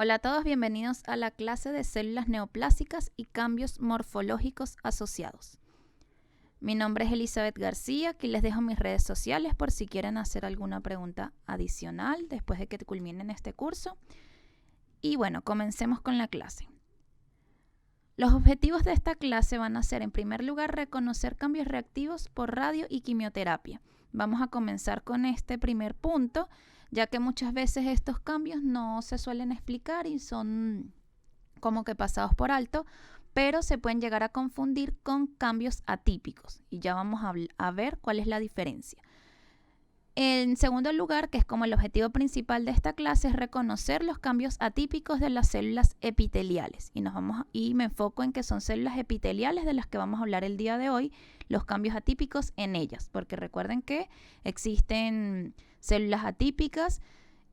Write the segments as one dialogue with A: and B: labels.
A: Hola a todos, bienvenidos a la clase de células neoplásicas y cambios morfológicos asociados. Mi nombre es Elizabeth García, aquí les dejo mis redes sociales por si quieren hacer alguna pregunta adicional después de que culminen este curso. Y bueno, comencemos con la clase. Los objetivos de esta clase van a ser, en primer lugar, reconocer cambios reactivos por radio y quimioterapia. Vamos a comenzar con este primer punto, ya que muchas veces estos cambios no se suelen explicar y son como que pasados por alto, pero se pueden llegar a confundir con cambios atípicos y ya vamos a ver cuál es la diferencia. En segundo lugar, que es como el objetivo principal de esta clase, es reconocer los cambios atípicos de las células epiteliales. Y me enfoco en que son células epiteliales de las que vamos a hablar el día de hoy, los cambios atípicos en ellas, porque recuerden que existen células atípicas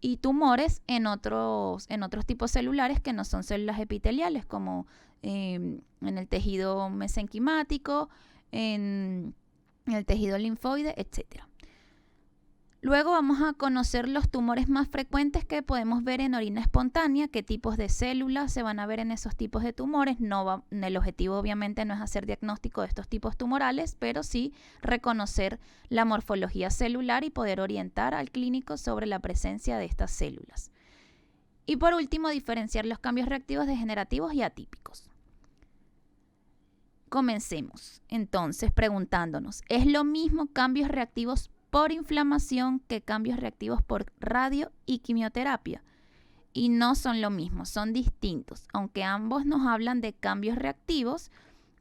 A: y tumores en otros tipos celulares que no son células epiteliales, como en el tejido mesenquimático, en el tejido linfoide, etc. Luego vamos a conocer los tumores más frecuentes que podemos ver en orina espontánea, qué tipos de células se van a ver en esos tipos de tumores. El objetivo obviamente no es hacer diagnóstico de estos tipos tumorales, pero sí reconocer la morfología celular y poder orientar al clínico sobre la presencia de estas células. Y por último, diferenciar los cambios reactivos degenerativos y atípicos. Comencemos entonces preguntándonos, ¿es lo mismo cambios reactivos por inflamación que cambios reactivos por radio y quimioterapia? Y no son lo mismo, son distintos. Aunque ambos nos hablan de cambios reactivos,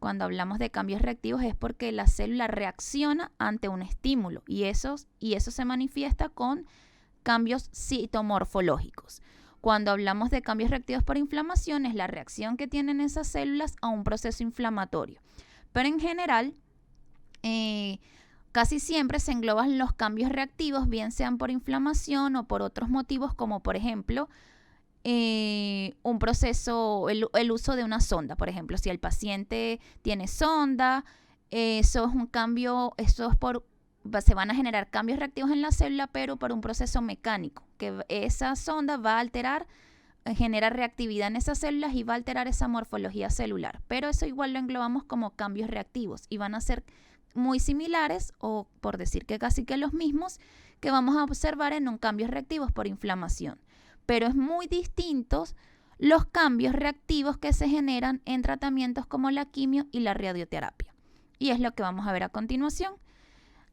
A: cuando hablamos de cambios reactivos es porque la célula reacciona ante un estímulo y eso se manifiesta con cambios citomorfológicos. Cuando hablamos de cambios reactivos por inflamación es la reacción que tienen esas células a un proceso inflamatorio. Pero en general, casi siempre se engloban los cambios reactivos, bien sean por inflamación o por otros motivos, como por ejemplo un proceso, el uso de una sonda. Por ejemplo, si el paciente tiene sonda, eso es un cambio, se van a generar cambios reactivos en la célula, pero por un proceso mecánico, que esa sonda va a alterar, genera reactividad en esas células y va a alterar esa morfología celular. Pero eso igual lo englobamos como cambios reactivos y van a ser muy similares, o por decir que casi que los mismos, que vamos a observar en un cambios reactivos por inflamación. Pero es muy distintos los cambios reactivos que se generan en tratamientos como la quimio y la radioterapia. Y es lo que vamos a ver a continuación.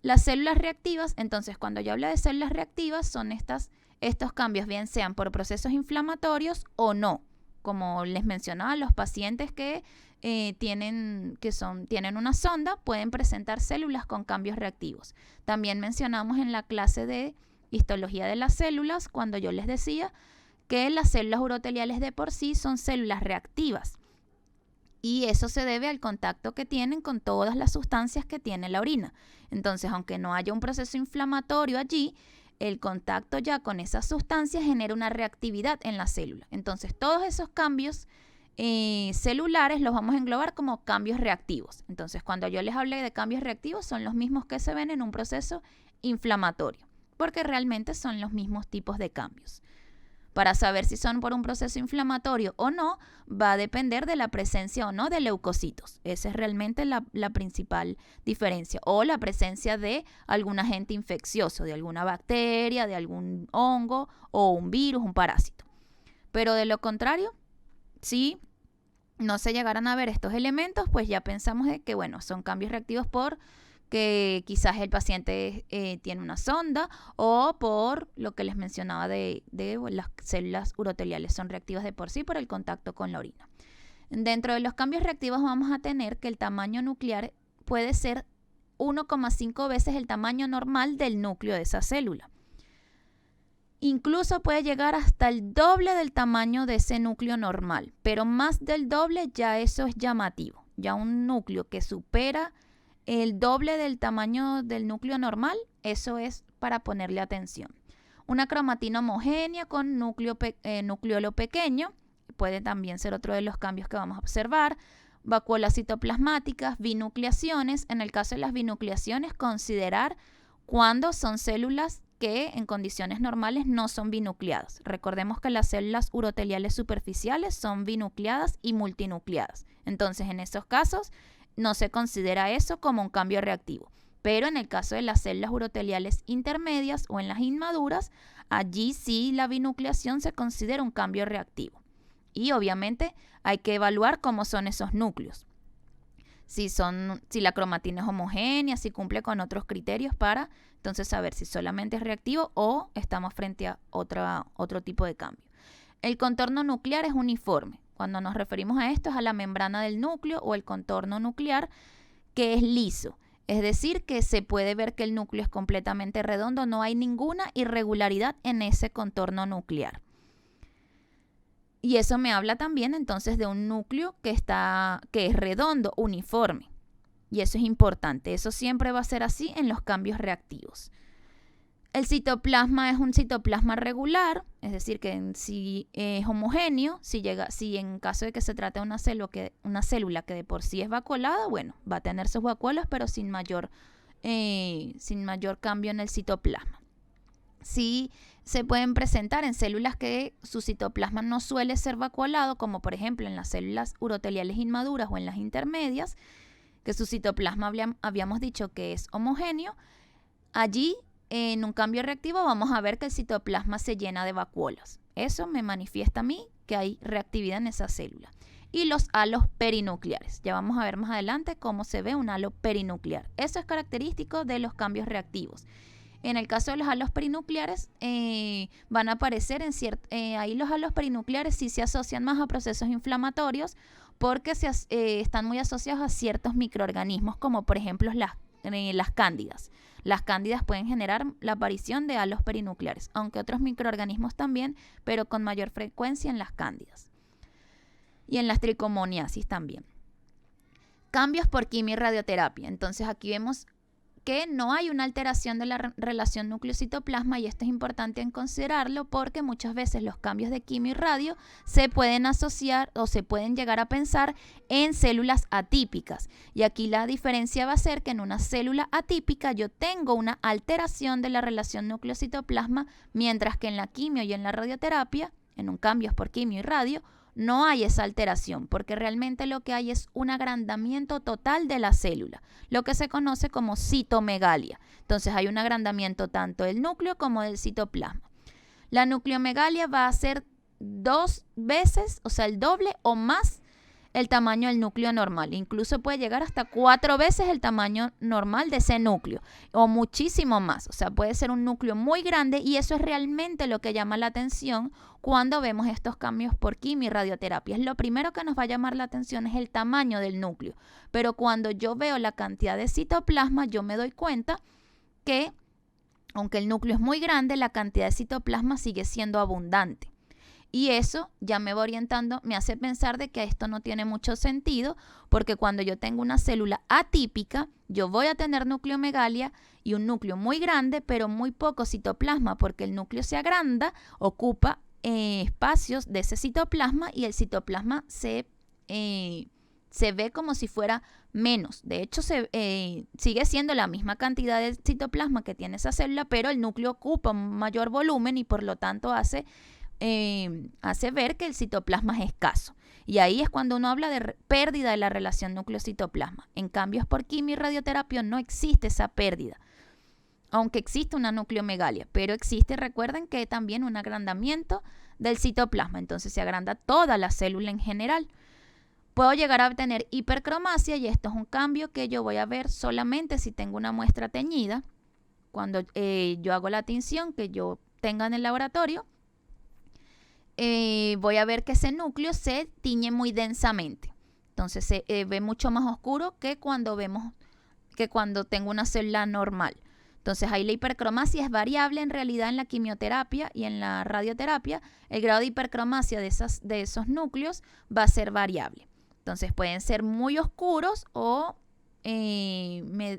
A: Las células reactivas, entonces cuando yo hablo de células reactivas, son estos cambios, bien sean por procesos inflamatorios o no. Como les mencionaba, los pacientes que tienen una sonda pueden presentar células con cambios reactivos. También mencionamos en la clase de histología de las células, cuando yo les decía que las células uroteliales de por sí son células reactivas. Y eso se debe al contacto que tienen con todas las sustancias que tiene la orina. Entonces, aunque no haya un proceso inflamatorio allí, el contacto ya con esas sustancias genera una reactividad en la célula. Entonces, todos esos cambios celulares los vamos a englobar como cambios reactivos. Entonces, cuando yo les hablé de cambios reactivos, son los mismos que se ven en un proceso inflamatorio, porque realmente son los mismos tipos de cambios. Para saber si son por un proceso inflamatorio o no, va a depender de la presencia o no de leucocitos. Esa es realmente la principal diferencia. O la presencia de algún agente infeccioso, de alguna bacteria, de algún hongo o un virus, un parásito. Pero de lo contrario, si no se llegaran a ver estos elementos, pues ya pensamos que son cambios reactivos por que quizás el paciente tiene una sonda o por lo que les mencionaba de las células uroteliales son reactivas de por sí por el contacto con la orina. Dentro de los cambios reactivos vamos a tener que el tamaño nuclear puede ser 1,5 veces el tamaño normal del núcleo de esa célula. Incluso puede llegar hasta el doble del tamaño de ese núcleo normal, pero más del doble ya eso es llamativo. Ya un núcleo que supera el doble del tamaño del núcleo normal, eso es para ponerle atención. Una cromatina homogénea con nucleolo pequeño puede también ser otro de los cambios que vamos a observar. Vacuolas citoplasmáticas, binucleaciones. En el caso de las binucleaciones, considerar cuándo son células que en condiciones normales no son binucleadas. Recordemos que las células uroteliales superficiales son binucleadas y multinucleadas. Entonces, en esos casos, no se considera eso como un cambio reactivo. Pero en el caso de las células uroteliales intermedias o en las inmaduras, allí sí la binucleación se considera un cambio reactivo. Y obviamente hay que evaluar cómo son esos núcleos. Si la cromatina es homogénea, si cumple con otros criterios para entonces saber si solamente es reactivo o estamos frente a otro tipo de cambio. El contorno nuclear es uniforme. Cuando nos referimos a esto es a la membrana del núcleo o el contorno nuclear, que es liso. Es decir, que se puede ver que el núcleo es completamente redondo, no hay ninguna irregularidad en ese contorno nuclear. Y eso me habla también entonces de un núcleo que es redondo, uniforme. Y eso es importante. Eso siempre va a ser así en los cambios reactivos. El citoplasma es un citoplasma regular, es decir, que si es homogéneo, si en caso de que se trate de una célula que de por sí es vacuolada, bueno, va a tener sus vacuolas, pero sin mayor cambio en el citoplasma. Sí se pueden presentar en células que su citoplasma no suele ser vacuolado, como por ejemplo en las células uroteliales inmaduras o en las intermedias, que su citoplasma habíamos dicho que es homogéneo. Allí, en un cambio reactivo, vamos a ver que el citoplasma se llena de vacuolas. Eso me manifiesta a mí que hay reactividad en esa célula. Y los halos perinucleares. Ya vamos a ver más adelante cómo se ve un halo perinuclear. Eso es característico de los cambios reactivos. En el caso de los halos perinucleares, van a aparecer ahí los halos perinucleares sí se asocian más a procesos inflamatorios porque están muy asociados a ciertos microorganismos, como por ejemplo las cándidas. Las cándidas pueden generar la aparición de halos perinucleares, aunque otros microorganismos también, pero con mayor frecuencia en las cándidas. Y en las tricomoniasis también. Cambios por quimio y radioterapia. Entonces aquí vemos que no hay una alteración de la relación núcleo-citoplasma y esto es importante en considerarlo porque muchas veces los cambios de quimio y radio se pueden asociar o se pueden llegar a pensar en células atípicas. Y aquí la diferencia va a ser que en una célula atípica yo tengo una alteración de la relación núcleo-citoplasma, mientras que en la quimio y en la radioterapia, en un cambio por quimio y radio, no hay esa alteración, porque realmente lo que hay es un agrandamiento total de la célula, lo que se conoce como citomegalia. Entonces hay un agrandamiento tanto del núcleo como del citoplasma. La nucleomegalia va a ser 2 veces, o sea, el doble o más el tamaño del núcleo normal. Incluso puede llegar hasta 4 veces el tamaño normal de ese núcleo o muchísimo más. O sea, puede ser un núcleo muy grande y eso es realmente lo que llama la atención cuando vemos estos cambios por quimio y radioterapia. Lo primero que nos va a llamar la atención es el tamaño del núcleo. Pero cuando yo veo la cantidad de citoplasma, yo me doy cuenta que, aunque el núcleo es muy grande, la cantidad de citoplasma sigue siendo abundante. Y eso ya me va orientando, me hace pensar de que esto no tiene mucho sentido, porque cuando yo tengo una célula atípica, yo voy a tener nucleomegalia y un núcleo muy grande, pero muy poco citoplasma, porque el núcleo se agranda, ocupa espacios de ese citoplasma y el citoplasma se ve como si fuera menos. De hecho, sigue siendo la misma cantidad de citoplasma que tiene esa célula, pero el núcleo ocupa un mayor volumen y por lo tanto hace ver que el citoplasma es escaso. Y ahí es cuando uno habla de pérdida de la relación núcleo-citoplasma. En cambios por quimio y radioterapia no existe esa pérdida, aunque existe una nucleomegalia, pero existe, recuerden, que también un agrandamiento del citoplasma. Entonces se agranda toda la célula en general. Puedo llegar a tener hipercromasia y esto es un cambio que yo voy a ver solamente si tengo una muestra teñida. Cuando yo hago la tinción que yo tenga en el laboratorio, voy a ver que ese núcleo se tiñe muy densamente. Entonces se ve mucho más oscuro que cuando tengo una célula normal. Entonces ahí la hipercromasia es variable en realidad en la quimioterapia y en la radioterapia. El grado de hipercromasia de esos núcleos va a ser variable. Entonces pueden ser muy oscuros o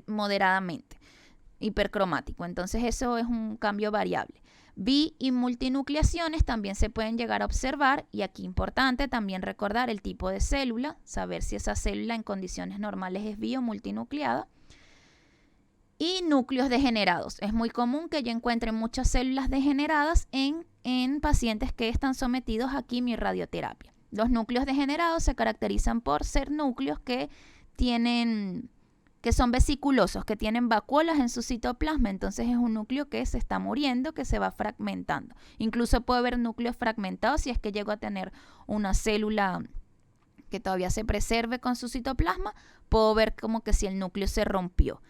A: moderadamente hipercromático. Entonces eso es un cambio variable. Bi y multinucleaciones también se pueden llegar a observar y aquí importante también recordar el tipo de célula, saber si esa célula en condiciones normales es bi o multinucleada. Y núcleos degenerados. Es muy común que yo encuentre muchas células degeneradas en pacientes que están sometidos a quimio y radioterapia. Los núcleos degenerados se caracterizan por ser núcleos que son vesiculosos, que tienen vacuolas en su citoplasma. Entonces es un núcleo que se está muriendo, que se va fragmentando. Incluso puede haber núcleos fragmentados si es que llego a tener una célula que todavía se preserve con su citoplasma. Puedo ver como que si el núcleo se rompió.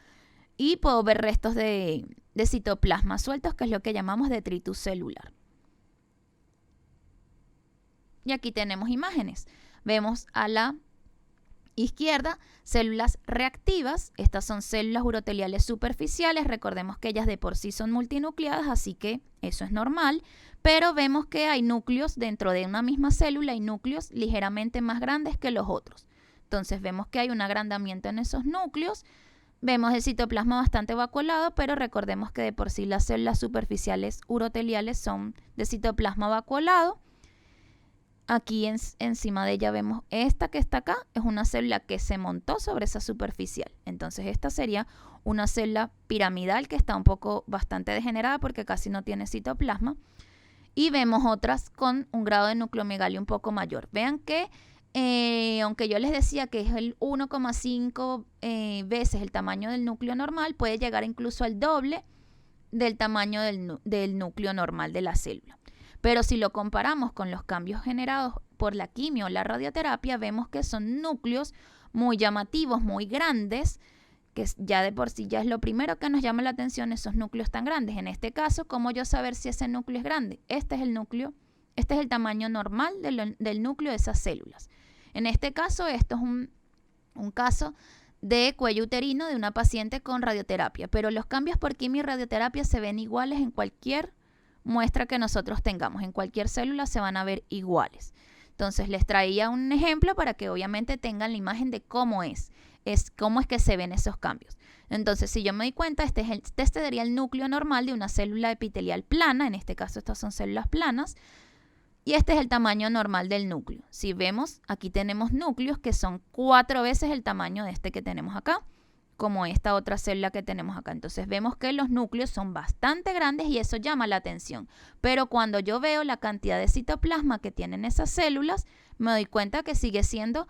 A: Y puedo ver restos de citoplasma sueltos, que es lo que llamamos detritus celular. Y aquí tenemos imágenes. Vemos a la izquierda células reactivas. Estas son células uroteliales superficiales. Recordemos que ellas de por sí son multinucleadas, así que eso es normal. Pero vemos que hay núcleos dentro de una misma célula, hay núcleos ligeramente más grandes que los otros. Entonces vemos que hay un agrandamiento en esos núcleos. Vemos el citoplasma bastante vacuolado, pero recordemos que de por sí las células superficiales uroteliales son de citoplasma vacuolado. Aquí encima de ella vemos esta que está acá, es una célula que se montó sobre esa superficial. Entonces esta sería una célula piramidal que está bastante degenerada porque casi no tiene citoplasma. Y vemos otras con un grado de nucleomegalia un poco mayor. Vean que aunque yo les decía que es el 1,5 veces el tamaño del núcleo normal, puede llegar incluso al doble del tamaño del núcleo normal de la célula. Pero si lo comparamos con los cambios generados por la quimio o la radioterapia, vemos que son núcleos muy llamativos, muy grandes, que ya de por sí ya es lo primero que nos llama la atención, esos núcleos tan grandes. En este caso, ¿cómo yo saber si ese núcleo es grande? Este es el tamaño normal del núcleo de esas células. En este caso, esto es un caso de cuello uterino de una paciente con radioterapia, pero los cambios por quimio y radioterapia se ven iguales en cualquier muestra que nosotros tengamos. En cualquier célula se van a ver iguales. Entonces les traía un ejemplo para que obviamente tengan la imagen de cómo es que se ven esos cambios. Entonces, si yo me doy cuenta, este sería el núcleo normal de una célula epitelial plana. En este caso, estas son células planas. Y este es el tamaño normal del núcleo. Si vemos, aquí tenemos núcleos que son 4 veces el tamaño de este que tenemos acá, como esta otra célula que tenemos acá. Entonces vemos que los núcleos son bastante grandes y eso llama la atención. Pero cuando yo veo la cantidad de citoplasma que tienen esas células, me doy cuenta que sigue siendo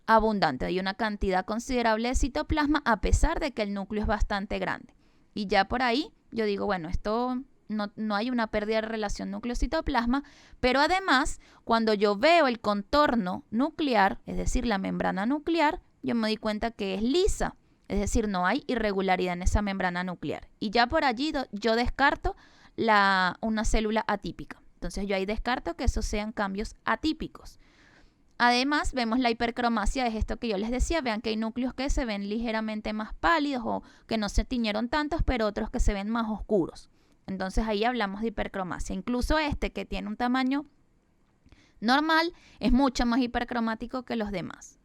A: abundante. Hay una cantidad considerable de citoplasma a pesar de que el núcleo es bastante grande. Y ya por ahí yo digo, bueno, esto no hay una pérdida de relación núcleo-citoplasma, pero además, cuando yo veo el contorno nuclear, es decir, la membrana nuclear, yo me doy cuenta que es lisa, es decir, no hay irregularidad en esa membrana nuclear. Y ya por allí yo descarto una célula atípica. Entonces yo ahí descarto que esos sean cambios atípicos. Además, vemos la hipercromasia, es esto que yo les decía. Vean que hay núcleos que se ven ligeramente más pálidos o que no se tiñeron tantos, pero otros que se ven más oscuros. Entonces ahí hablamos de hipercromasia. Incluso este que tiene un tamaño normal es mucho más hipercromático que los demás.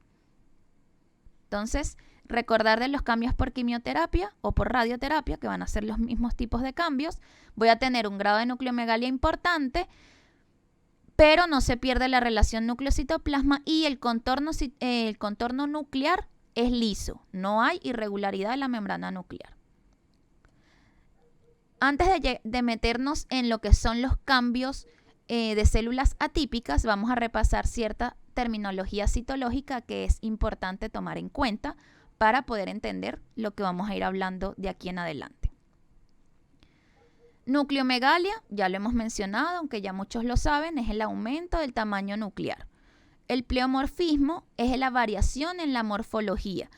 A: Entonces, recordar de los cambios por quimioterapia o por radioterapia, que van a ser los mismos tipos de cambios. Voy a tener un grado de nucleomegalia importante, pero no se pierde la relación núcleo-citoplasma y el contorno nuclear es liso. No hay irregularidad en la membrana nuclear. Antes de meternos en lo que son los cambios de células atípicas, vamos a repasar cierta terminología citológica que es importante tomar en cuenta para poder entender lo que vamos a ir hablando de aquí en adelante. Nucleomegalia, ya lo hemos mencionado, aunque ya muchos lo saben, es el aumento del tamaño nuclear. El pleomorfismo es la variación en la morfología.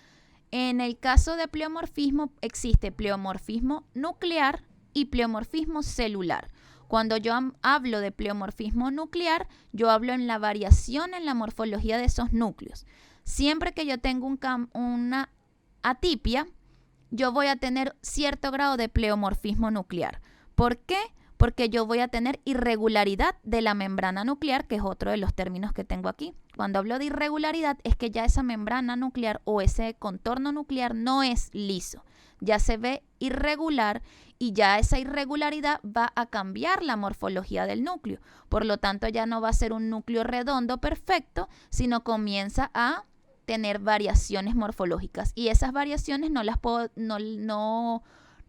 A: En el caso de pleomorfismo existe pleomorfismo nuclear y pleomorfismo celular. Cuando yo hablo de pleomorfismo nuclear, yo hablo en la variación en la morfología de esos núcleos. Siempre que yo tengo una atipia, yo voy a tener cierto grado de pleomorfismo nuclear. ¿Por qué? Porque yo voy a tener irregularidad de la membrana nuclear, que es otro de los términos que tengo aquí. Cuando hablo de irregularidad es que ya esa membrana nuclear o ese contorno nuclear no es liso. Ya se ve irregular y ya esa irregularidad va a cambiar la morfología del núcleo. Por lo tanto, ya no va a ser un núcleo redondo perfecto, sino comienza a tener variaciones morfológicas. Y esas variaciones no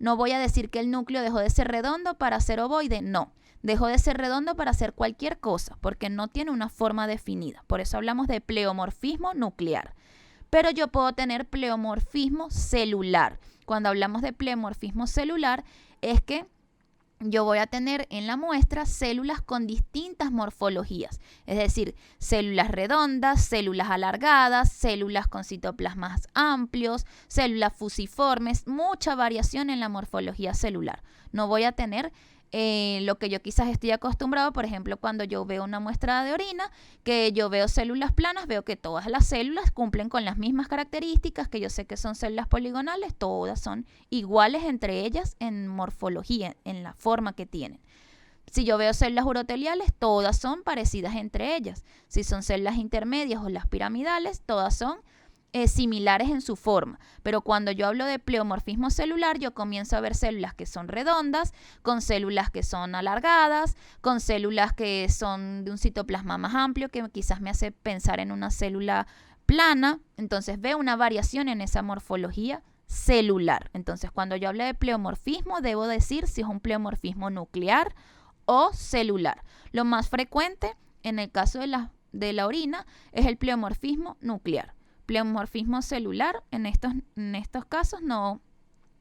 A: No voy a decir que el núcleo dejó de ser redondo para ser ovoide, no. Dejó de ser redondo para hacer cualquier cosa, porque no tiene una forma definida. Por eso hablamos de pleomorfismo nuclear. Pero yo puedo tener pleomorfismo celular. Cuando hablamos de pleomorfismo celular, es que yo voy a tener en la muestra células con distintas morfologías, es decir, células redondas, células alargadas, células con citoplasmas amplios, células fusiformes, mucha variación en la morfología celular. No voy a tener lo que yo quizás estoy acostumbrado, por ejemplo, cuando yo veo una muestra de orina, que yo veo células planas, veo que todas las células cumplen con las mismas características, que yo sé que son células poligonales, todas son iguales entre ellas en morfología, en la forma que tienen. Si yo veo células uroteliales, todas son parecidas entre ellas. Si son células intermedias o las piramidales, todas son similares en su forma, pero cuando yo hablo de pleomorfismo celular, yo comienzo a ver células que son redondas, con células que son alargadas, con células que son de un citoplasma más amplio, que quizás me hace pensar en una célula plana. Entonces veo una variación en esa morfología celular. Entonces cuando yo hablo de pleomorfismo, debo decir si es un pleomorfismo nuclear o celular. Lo más frecuente en el caso de la orina es el pleomorfismo nuclear. Pleomorfismo celular, en estos casos no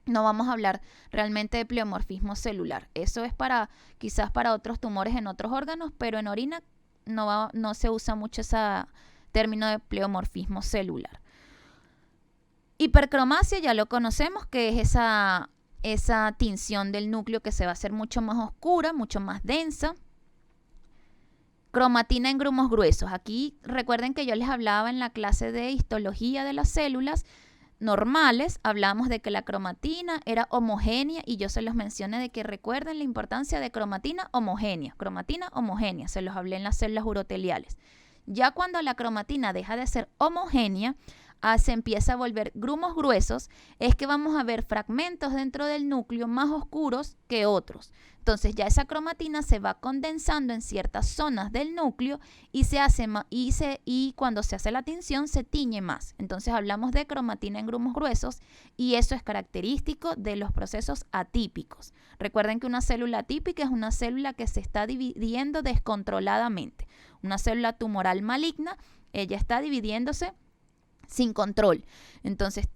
A: vamos a hablar realmente de pleomorfismo celular. Eso es quizás para otros tumores en otros órganos, pero en orina no se usa mucho ese término de pleomorfismo celular. Hipercromasia ya lo conocemos, que es esa tinción del núcleo que se va a hacer mucho más oscura, mucho más densa. Cromatina en grumos gruesos. Aquí recuerden que yo les hablaba en la clase de histología de las células normales, hablamos de que la cromatina era homogénea y yo se los mencioné de que recuerden la importancia de cromatina homogénea, se los hablé en las células uroteliales. Ya cuando la cromatina deja de ser homogénea, se empieza a volver grumos gruesos, es que vamos a ver fragmentos dentro del núcleo más oscuros que otros. Entonces ya esa cromatina se va condensando en ciertas zonas del núcleo y cuando se hace la tinción se tiñe más. Entonces hablamos de cromatina en grumos gruesos y eso es característico de los procesos atípicos. Recuerden que una célula atípica es una célula que se está dividiendo descontroladamente. Una célula tumoral maligna, ella está dividiéndose sin control. Entonces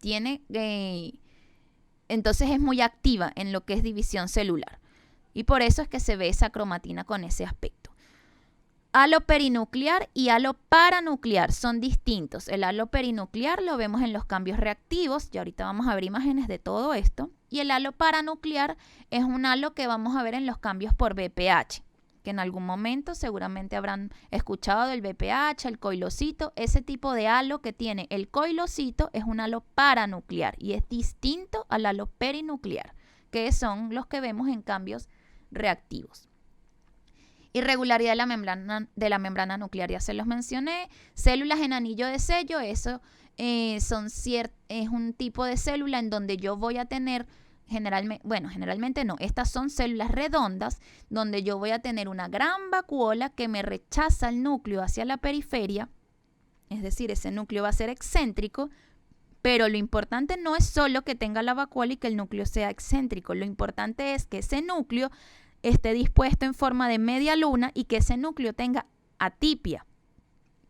A: es muy activa en lo que es división celular. Y por eso es que se ve esa cromatina con ese aspecto. Halo perinuclear y halo paranuclear son distintos. El halo perinuclear lo vemos en los cambios reactivos, y ahorita vamos a ver imágenes de todo esto. Y el halo paranuclear es un halo que vamos a ver en los cambios por BPH, que en algún momento seguramente habrán escuchado del BPH, el coilocito. Ese tipo de halo que tiene el coilocito es un halo paranuclear y es distinto al halo perinuclear, que son los que vemos en cambios reactivos. Irregularidad de la membrana nuclear, ya se los mencioné. Células en anillo de sello, eso es un tipo de célula en donde yo voy a tener generalmente no, estas son células redondas donde yo voy a tener una gran vacuola que me rechaza el núcleo hacia la periferia, es decir, ese núcleo va a ser excéntrico, pero lo importante no es solo que tenga la vacuola y que el núcleo sea excéntrico, lo importante es que ese núcleo esté dispuesto en forma de media luna y que ese núcleo tenga atipia.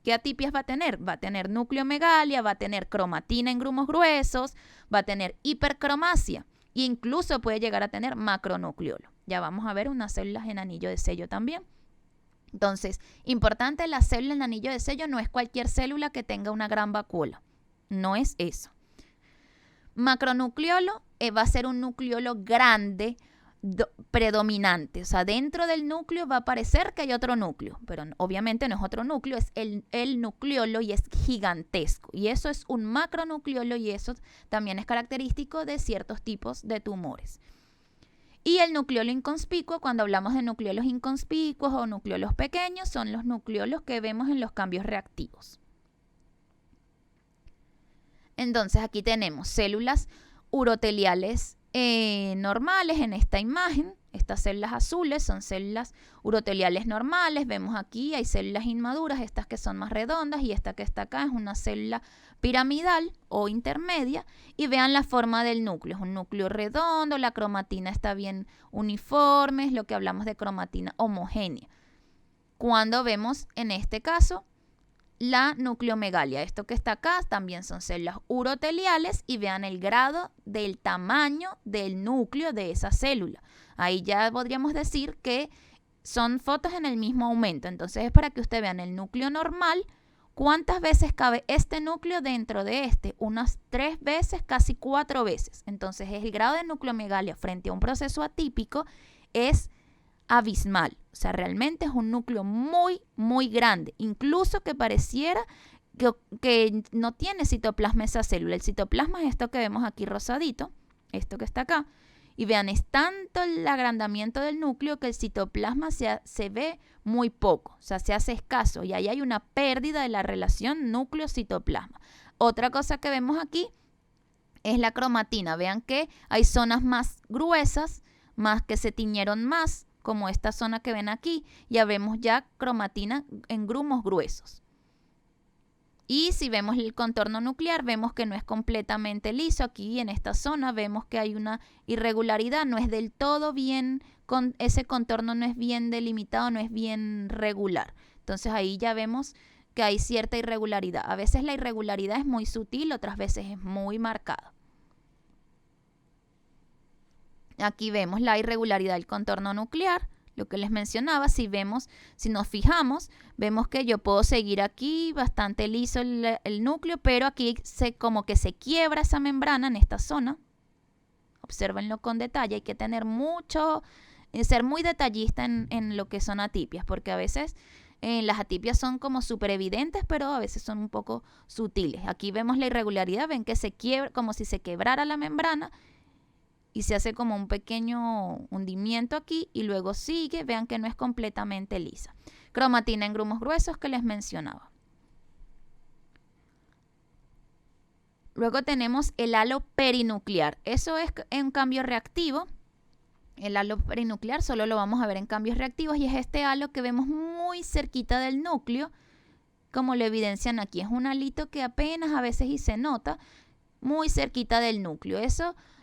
A: ¿Qué atipias va a tener? Va a tener nucleomegalia, va a tener cromatina en grumos gruesos, va a tener hipercromasia. E incluso puede llegar a tener macronucleolo. Ya vamos a ver unas células en anillo de sello también. Entonces, importante, la célula en anillo de sello no es cualquier célula que tenga una gran vacuola. No es eso. Macronucleolo va a ser un nucleolo grande, predominante. O sea, dentro del núcleo va a parecer que hay otro núcleo, pero obviamente no es otro núcleo, es el nucleolo y es gigantesco. Y eso es un macronucleolo y eso también es característico de ciertos tipos de tumores. Y el nucleolo inconspicuo, cuando hablamos de nucleolos inconspicuos o nucleolos pequeños, son los nucleolos que vemos en los cambios reactivos. Entonces aquí tenemos células uroteliales normales en esta imagen. Estas células azules son células uroteliales normales. Vemos aquí hay células inmaduras, estas que son más redondas, y esta que está acá es una célula piramidal o intermedia. Y vean la forma del núcleo. Es un núcleo redondo, la cromatina está bien uniforme, es lo que hablamos de cromatina homogénea. Cuando vemos en este caso la nucleomegalia, esto que está acá también son células uroteliales, y vean el grado del tamaño del núcleo de esa célula. Ahí ya podríamos decir que son fotos en el mismo aumento. Entonces es para que ustedes vean el núcleo normal, cuántas veces cabe este núcleo dentro de este, unas 3 veces, casi 4 veces. Entonces el grado de nucleomegalia frente a un proceso atípico es abismal. O sea, realmente es un núcleo muy, muy grande. Incluso que pareciera que no tiene citoplasma esa célula. El citoplasma es esto que vemos aquí rosadito, esto que está acá. Y vean, es tanto el agrandamiento del núcleo que el citoplasma se ve muy poco. O sea, se hace escaso. Y ahí hay una pérdida de la relación núcleo-citoplasma. Otra cosa que vemos aquí es la cromatina. Vean que hay zonas más gruesas, más que se tiñeron más, como esta zona que ven aquí. Ya vemos ya cromatina en grumos gruesos. Y si vemos el contorno nuclear, vemos que no es completamente liso. Aquí en esta zona vemos que hay una irregularidad, no es del todo bien, ese contorno no es bien delimitado, no es bien regular. Entonces ahí ya vemos que hay cierta irregularidad. A veces la irregularidad es muy sutil, otras veces es muy marcada. Aquí vemos la irregularidad del contorno nuclear. Lo que les mencionaba, si nos fijamos, vemos que yo puedo seguir aquí bastante liso el núcleo, pero aquí como que se quiebra esa membrana en esta zona. Obsérvenlo con detalle, hay que tener ser muy detallista en lo que son atipias, porque a veces las atipias son como súper evidentes, pero a veces son un poco sutiles. Aquí vemos la irregularidad, ven que se quiebra, como si se quebrara la membrana, y se hace como un pequeño hundimiento aquí y luego sigue. Vean que no es completamente lisa. Cromatina en grumos gruesos que les mencionaba. Luego tenemos el halo perinuclear. Eso es un cambio reactivo. El halo perinuclear solo lo vamos a ver en cambios reactivos, y es este halo que vemos muy cerquita del núcleo, como lo evidencian aquí. Es un halito que apenas a veces y se nota muy cerquita del núcleo.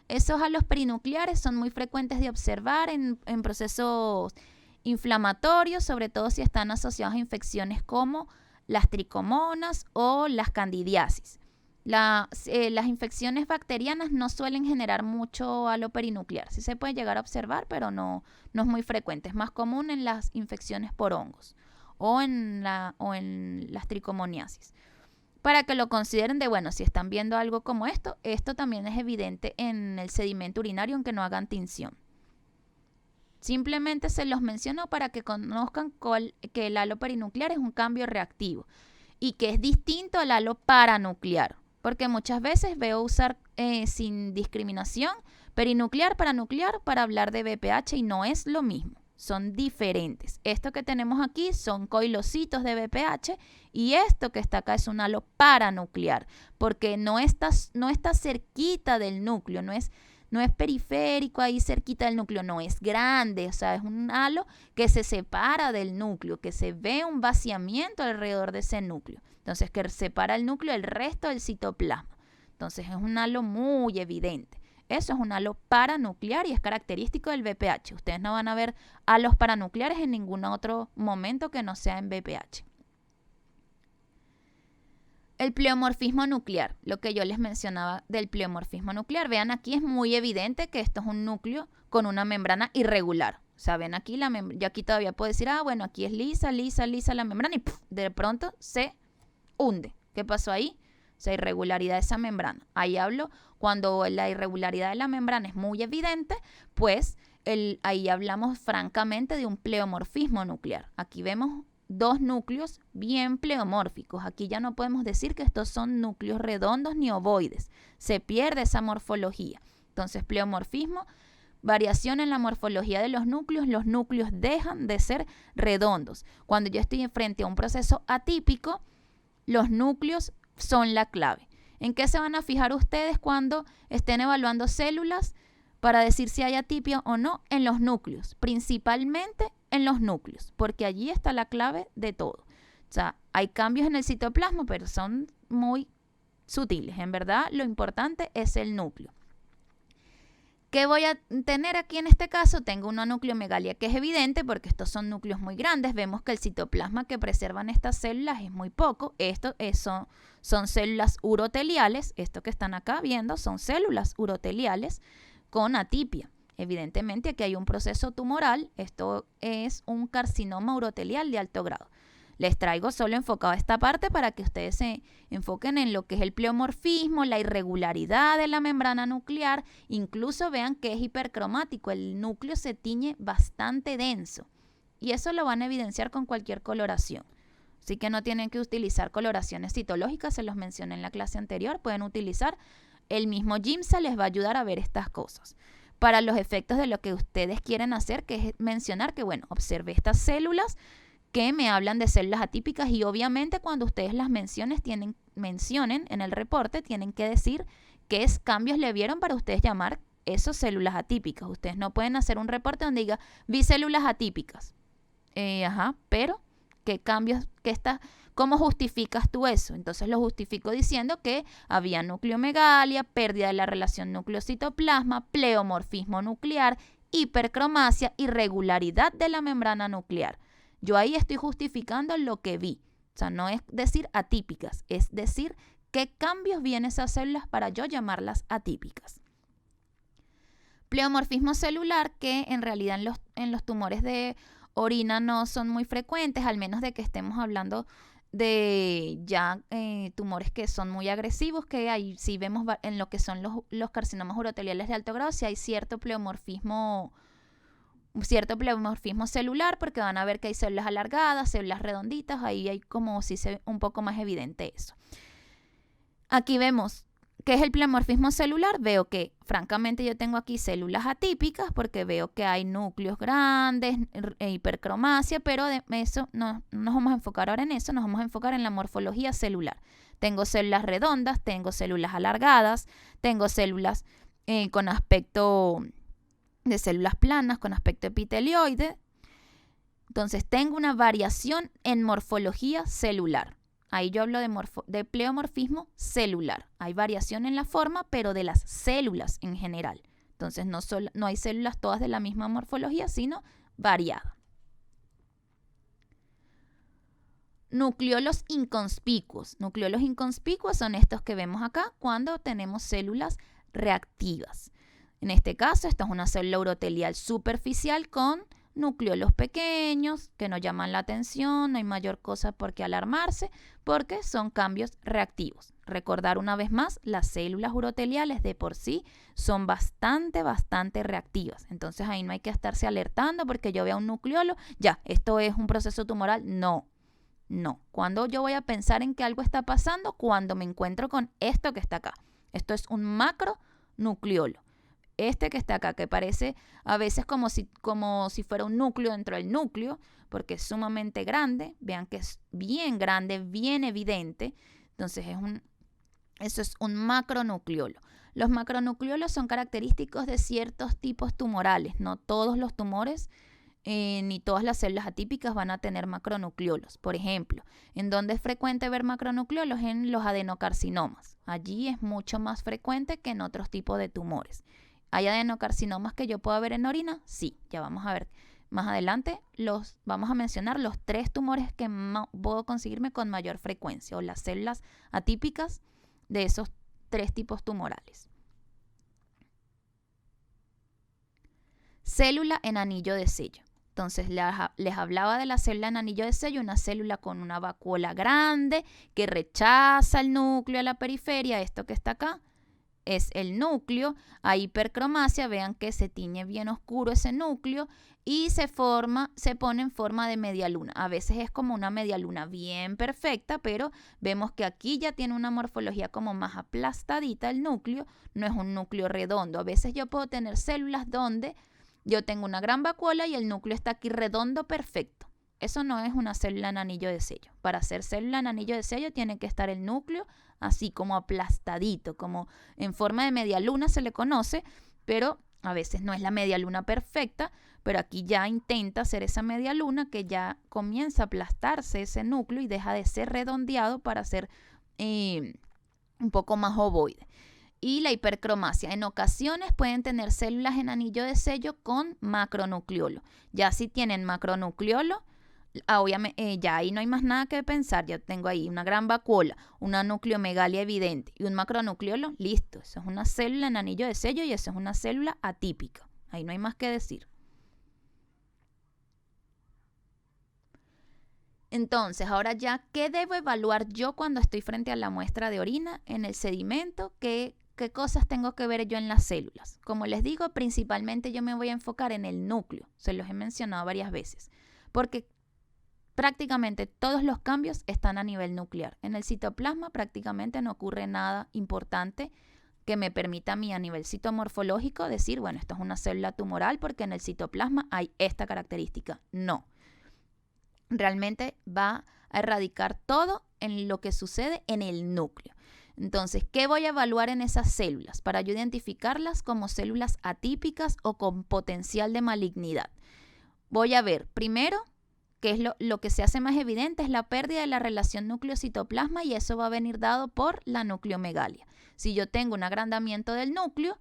A: Esos halos perinucleares son muy frecuentes de observar en procesos inflamatorios, sobre todo si están asociados a infecciones como las tricomonas o las candidiasis. Las infecciones bacterianas no suelen generar mucho halo perinuclear. Sí se puede llegar a observar, pero no es muy frecuente. Es más común en las infecciones por hongos o en las tricomoniasis. Para que lo consideren bueno, si están viendo algo como esto también es evidente en el sedimento urinario, aunque no hagan tinción. Simplemente se los menciono para que conozcan que el halo perinuclear es un cambio reactivo y que es distinto al halo paranuclear, porque muchas veces veo usar sin discriminación perinuclear, paranuclear para hablar de BPH, y no es lo mismo. Son diferentes. Esto que tenemos aquí son coilocitos de BPH, y esto que está acá es un halo paranuclear, porque no está cerquita del núcleo, no es periférico ahí cerquita del núcleo, no es grande. O sea, es un halo que se separa del núcleo, que se ve un vaciamiento alrededor de ese núcleo. Entonces, que separa el núcleo del resto del citoplasma. Entonces, es un halo muy evidente. Eso es un halo paranuclear y es característico del BPH. Ustedes no van a ver halos paranucleares en ningún otro momento que no sea en BPH. El pleomorfismo nuclear, lo que yo les mencionaba del pleomorfismo nuclear. Vean, aquí es muy evidente que esto es un núcleo con una membrana irregular. O sea, ven aquí yo aquí todavía puedo decir, bueno, aquí es lisa la membrana, y ¡puf!, de pronto se hunde. ¿Qué pasó ahí? O sea, irregularidad de esa membrana. Ahí hablo cuando la irregularidad de la membrana es muy evidente, pues ahí hablamos francamente de un pleomorfismo nuclear. Aquí vemos dos núcleos bien pleomórficos. Aquí ya no podemos decir que estos son núcleos redondos ni ovoides. Se pierde esa morfología. Entonces, pleomorfismo, variación en la morfología de los núcleos dejan de ser redondos. Cuando yo estoy frente a un proceso atípico, los núcleos son la clave. ¿En qué se van a fijar ustedes cuando estén evaluando células para decir si hay atipia o no en los núcleos, principalmente en los núcleos, porque allí está la clave de todo. O sea, hay cambios en el citoplasma, pero son muy sutiles. En verdad, lo importante es el núcleo. ¿Qué voy a tener aquí en este caso? Tengo una nucleomegalia que es evidente porque estos son núcleos muy grandes. Vemos que el citoplasma que preservan estas células es muy poco. Son células uroteliales. Esto que están acá viendo son células uroteliales con atipia. Evidentemente aquí hay un proceso tumoral. Esto es un carcinoma urotelial de alto grado. Les traigo solo enfocado a esta parte para que ustedes se enfoquen en lo que es el pleomorfismo, la irregularidad de la membrana nuclear. Incluso vean que es hipercromático, el núcleo se tiñe bastante denso. Y eso lo van a evidenciar con cualquier coloración. Así que no tienen que utilizar coloraciones citológicas, se los mencioné en la clase anterior. Pueden utilizar el mismo GIMSA, les va a ayudar a ver estas cosas. Para los efectos de lo que ustedes quieren hacer, que es mencionar que, bueno, observé estas células que me hablan de células atípicas y obviamente cuando ustedes las mencionen en el reporte, tienen que decir qué cambios le vieron para ustedes llamar esas células atípicas. Ustedes no pueden hacer un reporte donde diga, vi células atípicas. Pero, ¿qué cambios, cómo justificas tú eso? Entonces lo justifico diciendo que había nucleomegalia, pérdida de la relación núcleo-citoplasma, pleomorfismo nuclear, hipercromasia, irregularidad de la membrana nuclear. Yo ahí estoy justificando lo que vi. O sea, no es decir atípicas, es decir qué cambios vi en esas células para yo llamarlas atípicas. Pleomorfismo celular, que en realidad en los tumores de orina no son muy frecuentes, al menos de que estemos hablando de ya tumores que son muy agresivos, que ahí sí vemos en lo que son los carcinomas uroteliales de alto grado, si hay cierto pleomorfismo celular, porque van a ver que hay células alargadas, células redonditas, ahí hay como si se ve un poco más evidente eso. Aquí vemos qué es el pleomorfismo celular. Veo que francamente yo tengo aquí células atípicas porque veo que hay núcleos grandes, hipercromasia, pero de eso no nos vamos a enfocar ahora en eso, nos vamos a enfocar en la morfología celular. Tengo células redondas, tengo células alargadas, tengo células con aspecto de células planas con aspecto epitelioide. Entonces tengo una variación en morfología celular. Ahí yo hablo de pleomorfismo celular. Hay variación en la forma, pero de las células en general. Entonces no hay células todas de la misma morfología, sino variada. Nucleolos inconspicuos. Nucleolos inconspicuos son estos que vemos acá cuando tenemos células reactivas. En este caso, esta es una célula urotelial superficial con nucleolos pequeños que no llaman la atención, no hay mayor cosa por qué alarmarse porque son cambios reactivos. Recordar una vez más, las células uroteliales de por sí son bastante reactivas. Entonces ahí no hay que estarse alertando porque yo vea un nucleolo, ya, esto es un proceso tumoral. No. Cuando yo voy a pensar en que algo está pasando, cuando me encuentro con esto que está acá. Esto es un macronucleolo. Este que está acá, que parece a veces como si fuera un núcleo dentro del núcleo, porque es sumamente grande. Vean que es bien grande, bien evidente. Entonces eso es un macronucleolo. Los macronucleolos son característicos de ciertos tipos tumorales. No todos los tumores ni todas las células atípicas van a tener macronucleolos. Por ejemplo, ¿en dónde es frecuente ver macronucleolos? En los adenocarcinomas. Allí es mucho más frecuente que en otros tipos de tumores. ¿Hay adenocarcinomas que yo pueda ver en orina? Sí, ya vamos a ver. Más adelante vamos a mencionar los 3 tumores que puedo conseguirme con mayor frecuencia o las células atípicas de esos 3 tipos tumorales. Célula en anillo de sello. Entonces les hablaba de la célula en anillo de sello, una célula con una vacuola grande que rechaza el núcleo a la periferia. Esto que está acá es el núcleo. Hay hipercromasia, vean que se tiñe bien oscuro ese núcleo y se pone en forma de media luna. A veces es como una media luna bien perfecta, pero vemos que aquí ya tiene una morfología como más aplastadita el núcleo, no es un núcleo redondo. A veces yo puedo tener células donde yo tengo una gran vacuola y el núcleo está aquí redondo perfecto. Eso no es una célula en anillo de sello. Para ser célula en anillo de sello tiene que estar el núcleo así como aplastadito, como en forma de media luna se le conoce, pero A veces no es la media luna perfecta, pero aquí ya intenta hacer esa media luna que ya comienza a aplastarse ese núcleo y deja de ser redondeado para ser un poco más ovoide. Y la hipercromasia. En ocasiones pueden tener células en anillo de sello con macronucleolo. Ya si tienen macronucleolo, obviamente, ya ahí no hay más nada que pensar. Ya tengo ahí una gran vacuola, una nucleomegalia evidente y un macronucleolo, listo. Eso es una célula en anillo de sello y eso es una célula atípica. Ahí no hay más que decir. Entonces, ahora ya, ¿qué debo evaluar yo cuando estoy frente a la muestra de orina en el sedimento? ¿Qué cosas tengo que ver yo en las células? Como les digo, principalmente yo me voy a enfocar en el núcleo. Se los he mencionado varias veces. Porque prácticamente todos los cambios están a nivel nuclear. En el citoplasma prácticamente no ocurre nada importante que me permita a mí a nivel citomorfológico decir, bueno, esto es una célula tumoral porque en el citoplasma hay esta característica. No. Realmente va a erradicar todo en lo que sucede en el núcleo. Entonces, ¿qué voy a evaluar en esas células para yo identificarlas como células atípicas o con potencial de malignidad? Voy a ver primero, que es lo que se hace más evidente, es la pérdida de la relación núcleo-citoplasma y eso va a venir dado por la nucleomegalia. Si yo tengo un agrandamiento del núcleo,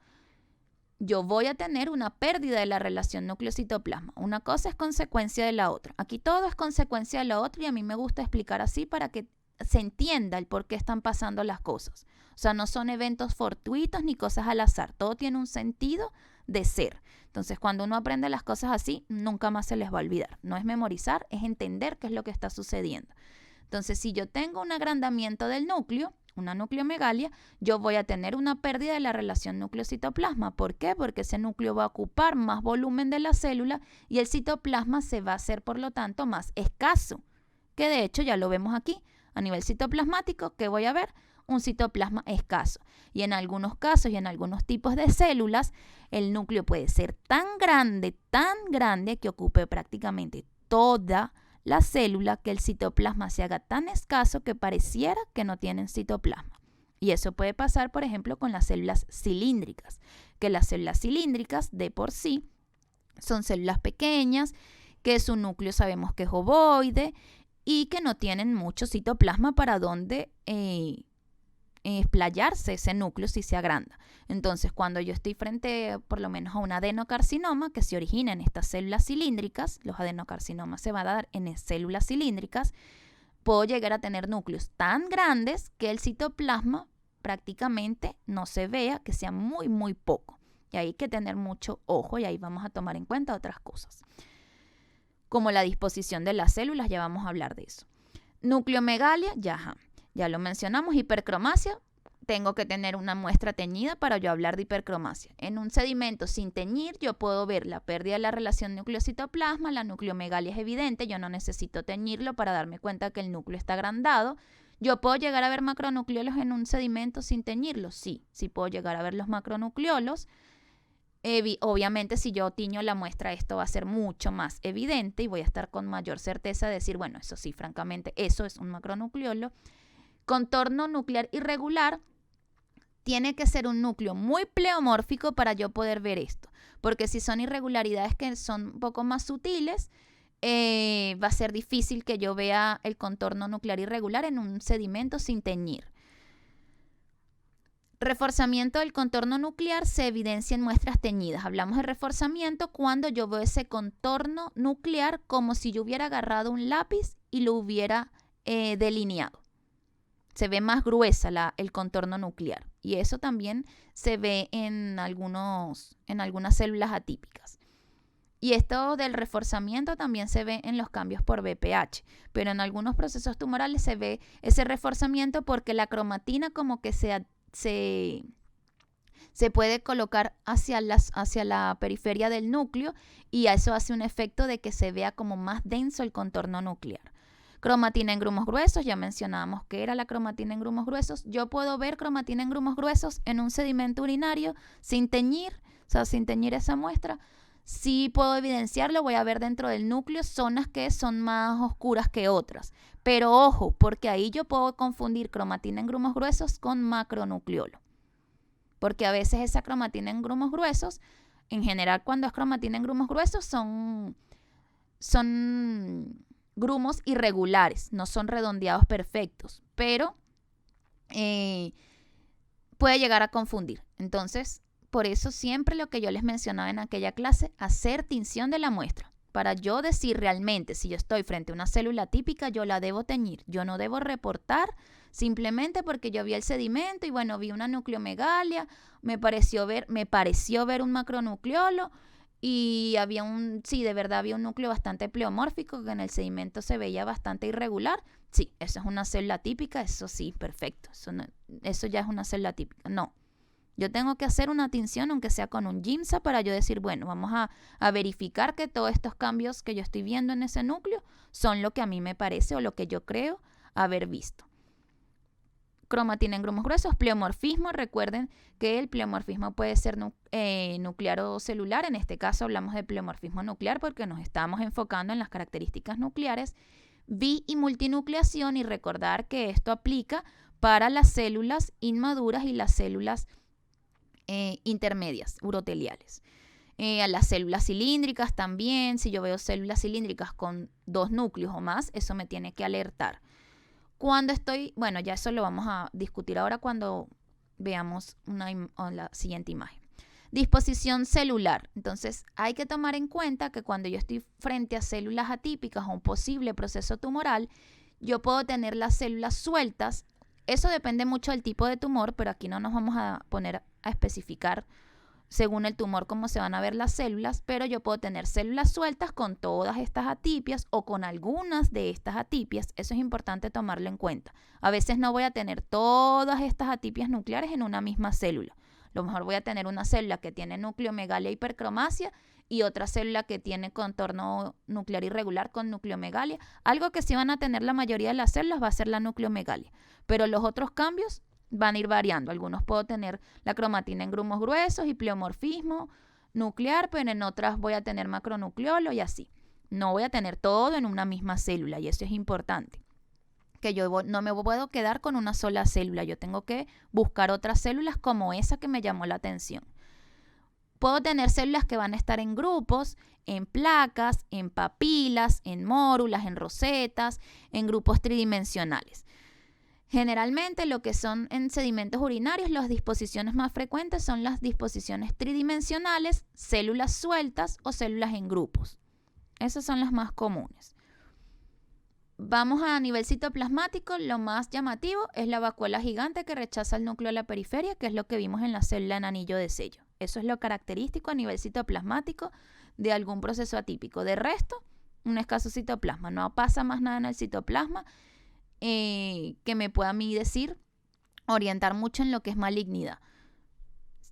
A: yo voy a tener una pérdida de la relación núcleo-citoplasma. Una cosa es consecuencia de la otra. Aquí todo es consecuencia de la otra y a mí me gusta explicar así para que se entienda el por qué están pasando las cosas. O sea, no son eventos fortuitos ni cosas al azar. Todo tiene un sentido de ser. Entonces, cuando uno aprende las cosas así, nunca más se les va a olvidar. No es memorizar, es entender qué es lo que está sucediendo. Entonces, si yo tengo un agrandamiento del núcleo, una nucleomegalia, yo voy a tener una pérdida de la relación núcleo-citoplasma. ¿Por qué? Porque ese núcleo va a ocupar más volumen de la célula y el citoplasma se va a hacer, por lo tanto, más escaso. Que de hecho ya lo vemos aquí. A nivel citoplasmático, ¿qué voy a ver? Un citoplasma escaso. Y en algunos casos y en algunos tipos de células, el núcleo puede ser tan grande que ocupe prácticamente toda la célula, que el citoplasma se haga tan escaso que pareciera que no tienen citoplasma. Y eso puede pasar, por ejemplo, con las células cilíndricas, que las células cilíndricas de por sí son células pequeñas, que su núcleo sabemos que es ovoide y que no tienen mucho citoplasma para donde explayarse ese núcleo si se agranda. Entonces, cuando yo estoy frente, por lo menos, a un adenocarcinoma que se origina en estas células cilíndricas, los adenocarcinomas se van a dar en células cilíndricas, puedo llegar a tener núcleos tan grandes que el citoplasma prácticamente no se vea, que sea muy, muy poco. Y hay que tener mucho ojo y ahí vamos a tomar en cuenta otras cosas. Como la disposición de las células, ya vamos a hablar de eso. Nucleomegalia, ya lo mencionamos. Hipercromasia, tengo que tener una muestra teñida para yo hablar de hipercromasia. En un sedimento sin teñir, yo puedo ver la pérdida de la relación núcleo-citoplasma, la nucleomegalia es evidente, yo no necesito teñirlo para darme cuenta que el núcleo está agrandado. ¿Yo puedo llegar a ver macronucleolos en un sedimento sin teñirlo? Sí puedo llegar a ver los macronucleolos. Obviamente, si yo tiño la muestra, esto va a ser mucho más evidente y voy a estar con mayor certeza de decir, bueno, eso sí, francamente, eso es un macronucleolo. Contorno nuclear irregular, tiene que ser un núcleo muy pleomórfico para yo poder ver esto, porque si son irregularidades que son un poco más sutiles, va a ser difícil que yo vea el contorno nuclear irregular en un sedimento sin teñir. Reforzamiento del contorno nuclear se evidencia en muestras teñidas. Hablamos de reforzamiento cuando yo veo ese contorno nuclear como si yo hubiera agarrado un lápiz y lo hubiera delineado. Se ve más gruesa el contorno nuclear y eso también se ve en algunas células atípicas. Y esto del reforzamiento también se ve en los cambios por BPH, pero en algunos procesos tumorales se ve ese reforzamiento porque la cromatina como que se puede colocar hacia la periferia del núcleo y eso hace un efecto de que se vea como más denso el contorno nuclear. Cromatina en grumos gruesos, ya mencionábamos que era la cromatina en grumos gruesos. Yo puedo ver cromatina en grumos gruesos en un sedimento urinario sin teñir, sin teñir esa muestra. Sí puedo evidenciarlo, voy a ver dentro del núcleo zonas que son más oscuras que otras. Pero ojo, porque ahí yo puedo confundir cromatina en grumos gruesos con macronucleolo. Porque a veces esa cromatina en grumos gruesos en general cuando es cromatina en grumos gruesos son grumos irregulares, no son redondeados perfectos, pero puede llegar a confundir. Entonces, por eso siempre lo que yo les mencionaba en aquella clase, hacer tinción de la muestra. Para yo decir realmente si yo estoy frente a una célula típica, yo la debo teñir. Yo no debo reportar simplemente porque yo vi el sedimento y bueno, vi una nucleomegalia, me pareció ver un macronucleolo y de verdad había un núcleo bastante pleomórfico que en el sedimento se veía bastante irregular. Sí, eso es una célula típica, eso sí, perfecto. Eso ya es una célula típica. No. Yo tengo que hacer una tinción, aunque sea con un GIMSA, para yo decir, bueno, vamos a verificar que todos estos cambios que yo estoy viendo en ese núcleo son lo que a mí me parece o lo que yo creo haber visto. Cromatina en grumos gruesos, pleomorfismo. Recuerden que el pleomorfismo puede ser nuclear o celular. En este caso hablamos de pleomorfismo nuclear porque nos estamos enfocando en las características nucleares. Bi y multinucleación, y recordar que esto aplica para las células inmaduras y las células intermedias, uroteliales. A las células cilíndricas también, si yo veo células cilíndricas con 2 núcleos o más, eso me tiene que alertar. Ya eso lo vamos a discutir ahora cuando veamos la siguiente imagen. Disposición celular. Entonces, hay que tomar en cuenta que cuando yo estoy frente a células atípicas o un posible proceso tumoral, yo puedo tener las células sueltas. Eso depende mucho del tipo de tumor, pero aquí no nos vamos a poner a especificar según el tumor cómo se van a ver las células, pero yo puedo tener células sueltas con todas estas atipias o con algunas de estas atipias. Eso es importante tomarlo en cuenta. A veces no voy a tener todas estas atipias nucleares en una misma célula. A lo mejor voy a tener una célula que tiene nucleomegalia hipercromasia y otra célula que tiene contorno nuclear irregular con nucleomegalia. Algo que sí van a tener la mayoría de las células va a ser la nucleomegalia, pero los otros cambios van a ir variando. Algunos puedo tener la cromatina en grumos gruesos y pleomorfismo nuclear, pero en otras voy a tener macronucleolo y así. No voy a tener todo en una misma célula, y eso es importante. Que yo no me puedo quedar con una sola célula, yo tengo que buscar otras células como esa que me llamó la atención. Puedo tener células que van a estar en grupos, en placas, en papilas, en mórulas, en rosetas, en grupos tridimensionales. Generalmente lo que son en sedimentos urinarios, las disposiciones más frecuentes son las disposiciones tridimensionales, células sueltas o células en grupos. Esas son las más comunes. Vamos a nivel citoplasmático, lo más llamativo es la vacuola gigante que rechaza el núcleo de la periferia, que es lo que vimos en la célula en anillo de sello. Eso es lo característico a nivel citoplasmático de algún proceso atípico. De resto, un escaso citoplasma. No pasa más nada en el citoplasma que me pueda a mí orientar mucho en lo que es malignidad.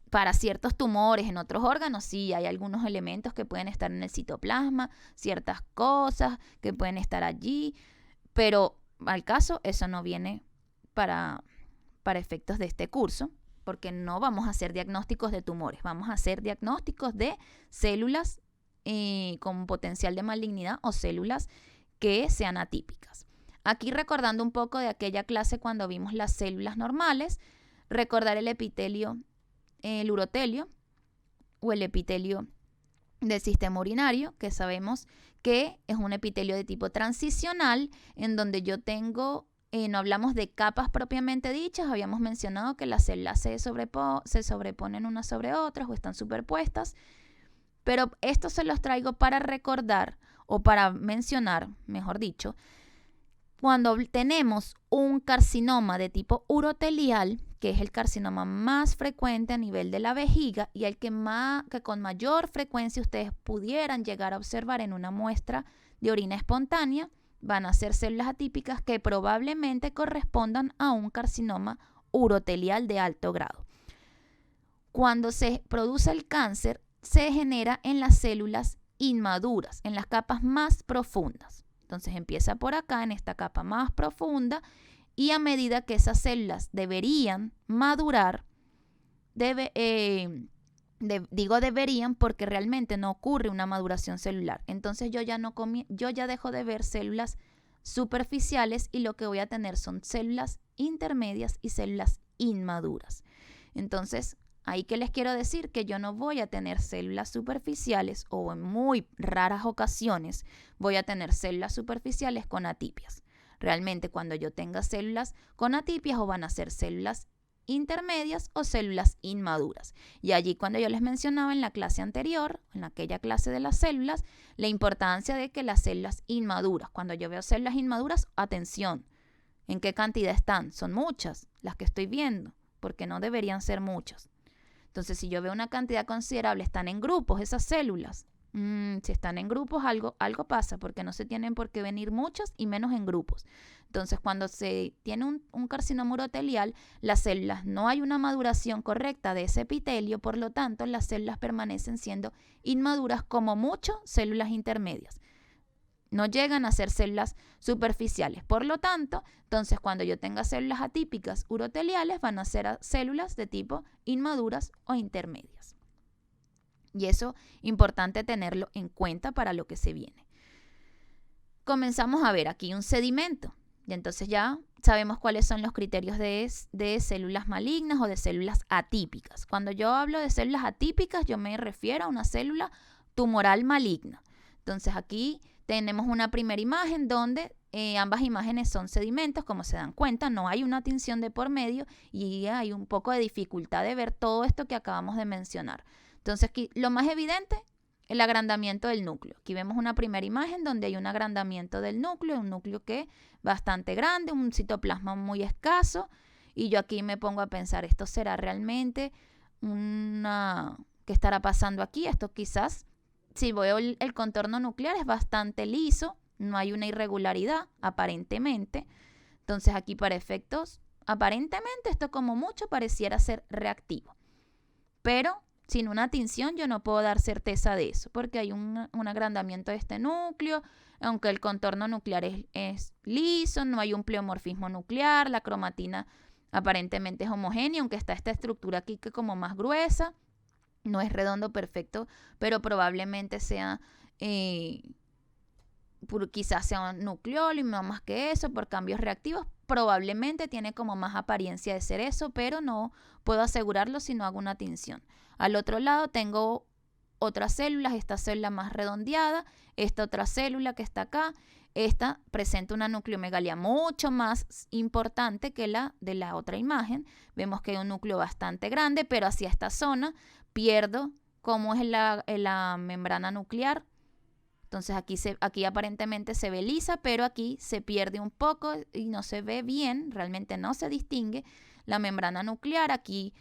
A: Para ciertos tumores en otros órganos, sí, hay algunos elementos que pueden estar en el citoplasma, ciertas cosas que pueden estar allí, pero al caso eso no viene para efectos de este curso, porque no vamos a hacer diagnósticos de tumores, vamos a hacer diagnósticos de células con potencial de malignidad o células que sean atípicas. Aquí recordando un poco de aquella clase cuando vimos las células normales, recordar el epitelio, el urotelio o el epitelio del sistema urinario, que sabemos que es un epitelio de tipo transicional, en donde yo tengo, no hablamos de capas propiamente dichas, habíamos mencionado que las células se sobreponen unas sobre otras o están superpuestas, pero esto se los traigo para recordar o para mencionar, mejor dicho, cuando tenemos un carcinoma de tipo urotelial, que es el carcinoma más frecuente a nivel de la vejiga y el que con mayor frecuencia ustedes pudieran llegar a observar en una muestra de orina espontánea, van a ser células atípicas que probablemente correspondan a un carcinoma urotelial de alto grado. Cuando se produce el cáncer, se genera en las células inmaduras, en las capas más profundas. Entonces empieza por acá, en esta capa más profunda, y a medida que esas células deberían madurar, digo deberían porque realmente no ocurre una maduración celular. Entonces yo ya dejo de ver células superficiales y lo que voy a tener son células intermedias y células inmaduras. Entonces Ahí que les quiero decir que yo no voy a tener células superficiales o en muy raras ocasiones voy a tener células superficiales con atipias. Realmente cuando yo tenga células con atipias o van a ser células intermedias o células inmaduras. Y allí cuando yo les mencionaba en la clase anterior, en aquella clase de las células, la importancia de que las células inmaduras, cuando yo veo células inmaduras, atención, ¿en qué cantidad están? Son muchas las que estoy viendo, porque no deberían ser muchas. Entonces, si yo veo una cantidad considerable, están en grupos esas células. Si están en grupos, algo pasa, porque no se tienen por qué venir muchas y menos en grupos. Entonces, cuando se tiene un carcinoma urotelial, las células no hay una maduración correcta de ese epitelio, por lo tanto, las células permanecen siendo inmaduras, como mucho células intermedias. No llegan a ser células superficiales. Por lo tanto, entonces cuando yo tenga células atípicas uroteliales, van a ser células de tipo inmaduras o intermedias. Y eso es importante tenerlo en cuenta para lo que se viene. Comenzamos a ver aquí un sedimento. Y entonces ya sabemos cuáles son los criterios de células malignas o de células atípicas. Cuando yo hablo de células atípicas, yo me refiero a una célula tumoral maligna. Entonces aquí tenemos una primera imagen donde ambas imágenes son sedimentos, como se dan cuenta, no hay una tinción de por medio y hay un poco de dificultad de ver todo esto que acabamos de mencionar. Entonces aquí lo más evidente, el agrandamiento del núcleo. Aquí vemos una primera imagen donde hay un agrandamiento del núcleo, un núcleo que es bastante grande, un citoplasma muy escaso, y yo aquí me pongo a pensar, ¿esto será realmente qué estará pasando aquí? Esto quizás, si veo el contorno nuclear, es bastante liso, no hay una irregularidad, aparentemente. Entonces aquí para efectos, aparentemente esto como mucho pareciera ser reactivo. Pero sin una tinción yo no puedo dar certeza de eso, porque hay un agrandamiento de este núcleo, aunque el contorno nuclear es liso, no hay un pleomorfismo nuclear, la cromatina aparentemente es homogénea, aunque está esta estructura aquí que como más gruesa. No es redondo perfecto, pero probablemente sea, quizás sea un nucleolo y no más que eso, por cambios reactivos. Probablemente tiene como más apariencia de ser eso, pero no puedo asegurarlo si no hago una tinción. Al otro lado tengo otras células, esta célula más redondeada, esta otra célula que está acá. Esta presenta una nucleomegalia mucho más importante que la de la otra imagen. Vemos que hay un núcleo bastante grande, pero hacia esta zona pierdo cómo es la membrana nuclear. Entonces aquí aparentemente se ve lisa, pero aquí se pierde un poco y no se ve bien, realmente no se distingue la membrana nuclear. Aquí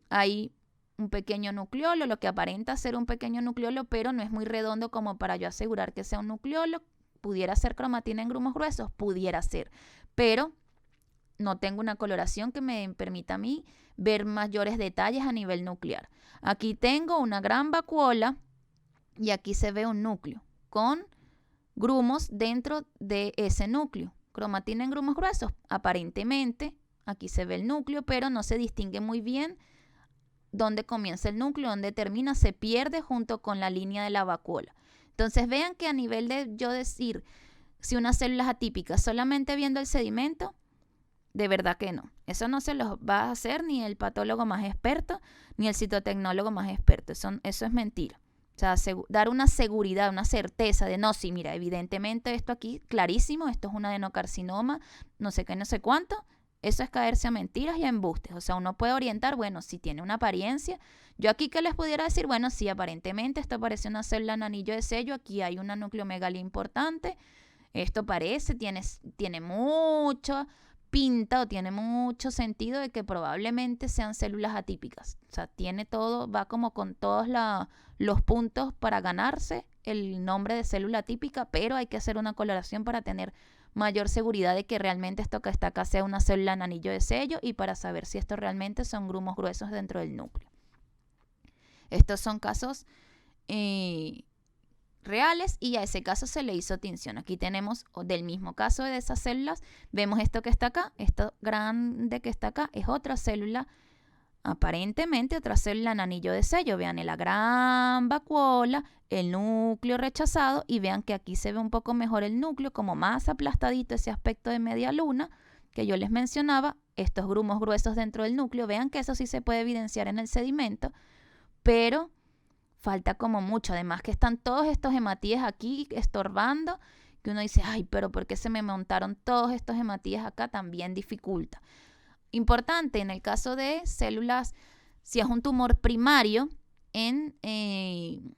A: hay un pequeño nucleolo, lo que aparenta ser un pequeño nucleolo, pero no es muy redondo como para yo asegurar que sea un nucleolo. Pudiera ser cromatina en grumos gruesos, pudiera ser, pero no tengo una coloración que me permita a mí ver mayores detalles a nivel nuclear. Aquí tengo una gran vacuola y aquí se ve un núcleo con grumos dentro de ese núcleo. Cromatina en grumos gruesos, aparentemente aquí se ve el núcleo, pero no se distingue muy bien dónde comienza el núcleo, dónde termina, se pierde junto con la línea de la vacuola. Entonces vean que a nivel de yo decir si una célula es atípica solamente viendo el sedimento, de verdad que no. Eso no se lo va a hacer ni el patólogo más experto, ni el citotecnólogo más experto. Eso es mentira. O sea, dar una seguridad, una certeza de no, sí, mira, evidentemente esto aquí, clarísimo, esto es un adenocarcinoma, no sé qué, no sé cuánto. Eso es caerse a mentiras y a embustes. O sea, uno puede orientar, bueno, si tiene una apariencia. Yo aquí que les pudiera decir, bueno, sí, aparentemente esto parece una célula en anillo de sello, aquí hay una nucleomegalia importante. Esto parece, tiene mucho pinta o tiene mucho sentido de que probablemente sean células atípicas. O sea, tiene todo, va como con todos los puntos para ganarse el nombre de célula atípica, pero hay que hacer una coloración para tener mayor seguridad de que realmente esto que está acá sea una célula en anillo de sello y para saber si esto realmente son grumos gruesos dentro del núcleo. Estos son casos reales y a ese caso se le hizo tinción. Aquí tenemos del mismo caso de esas células, vemos esto que está acá, esto grande que está acá es otra célula, aparentemente otra célula en anillo de sello. Vean la gran vacuola, el núcleo rechazado y vean que aquí se ve un poco mejor el núcleo, como más aplastadito ese aspecto de media luna que yo les mencionaba, estos grumos gruesos dentro del núcleo, vean que eso sí se puede evidenciar en el sedimento, pero falta como mucho. Además que están todos estos hematíes aquí estorbando, que uno dice, ay, pero ¿por qué se me montaron todos estos hematíes acá? También dificulta. Importante, en el caso de células, si es un tumor primario del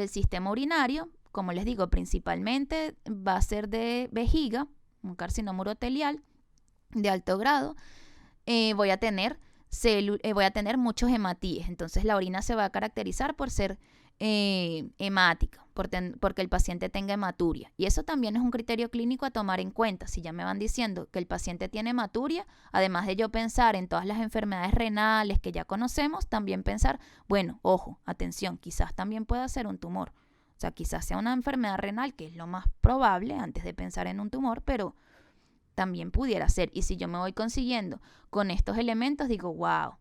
A: sistema urinario, como les digo, principalmente va a ser de vejiga, un carcinoma urotelial de alto grado, voy a tener muchos hematíes. Entonces la orina se va a caracterizar por ser hemática, porque el paciente tenga hematuria. Y eso también es un criterio clínico a tomar en cuenta. Si ya me van diciendo que el paciente tiene hematuria, además de yo pensar en todas las enfermedades renales que ya conocemos, también pensar, bueno, ojo, atención, quizás también pueda ser un tumor. O sea, quizás sea una enfermedad renal, que es lo más probable antes de pensar en un tumor, pero también pudiera ser. Y si yo me voy consiguiendo con estos elementos, digo, wow,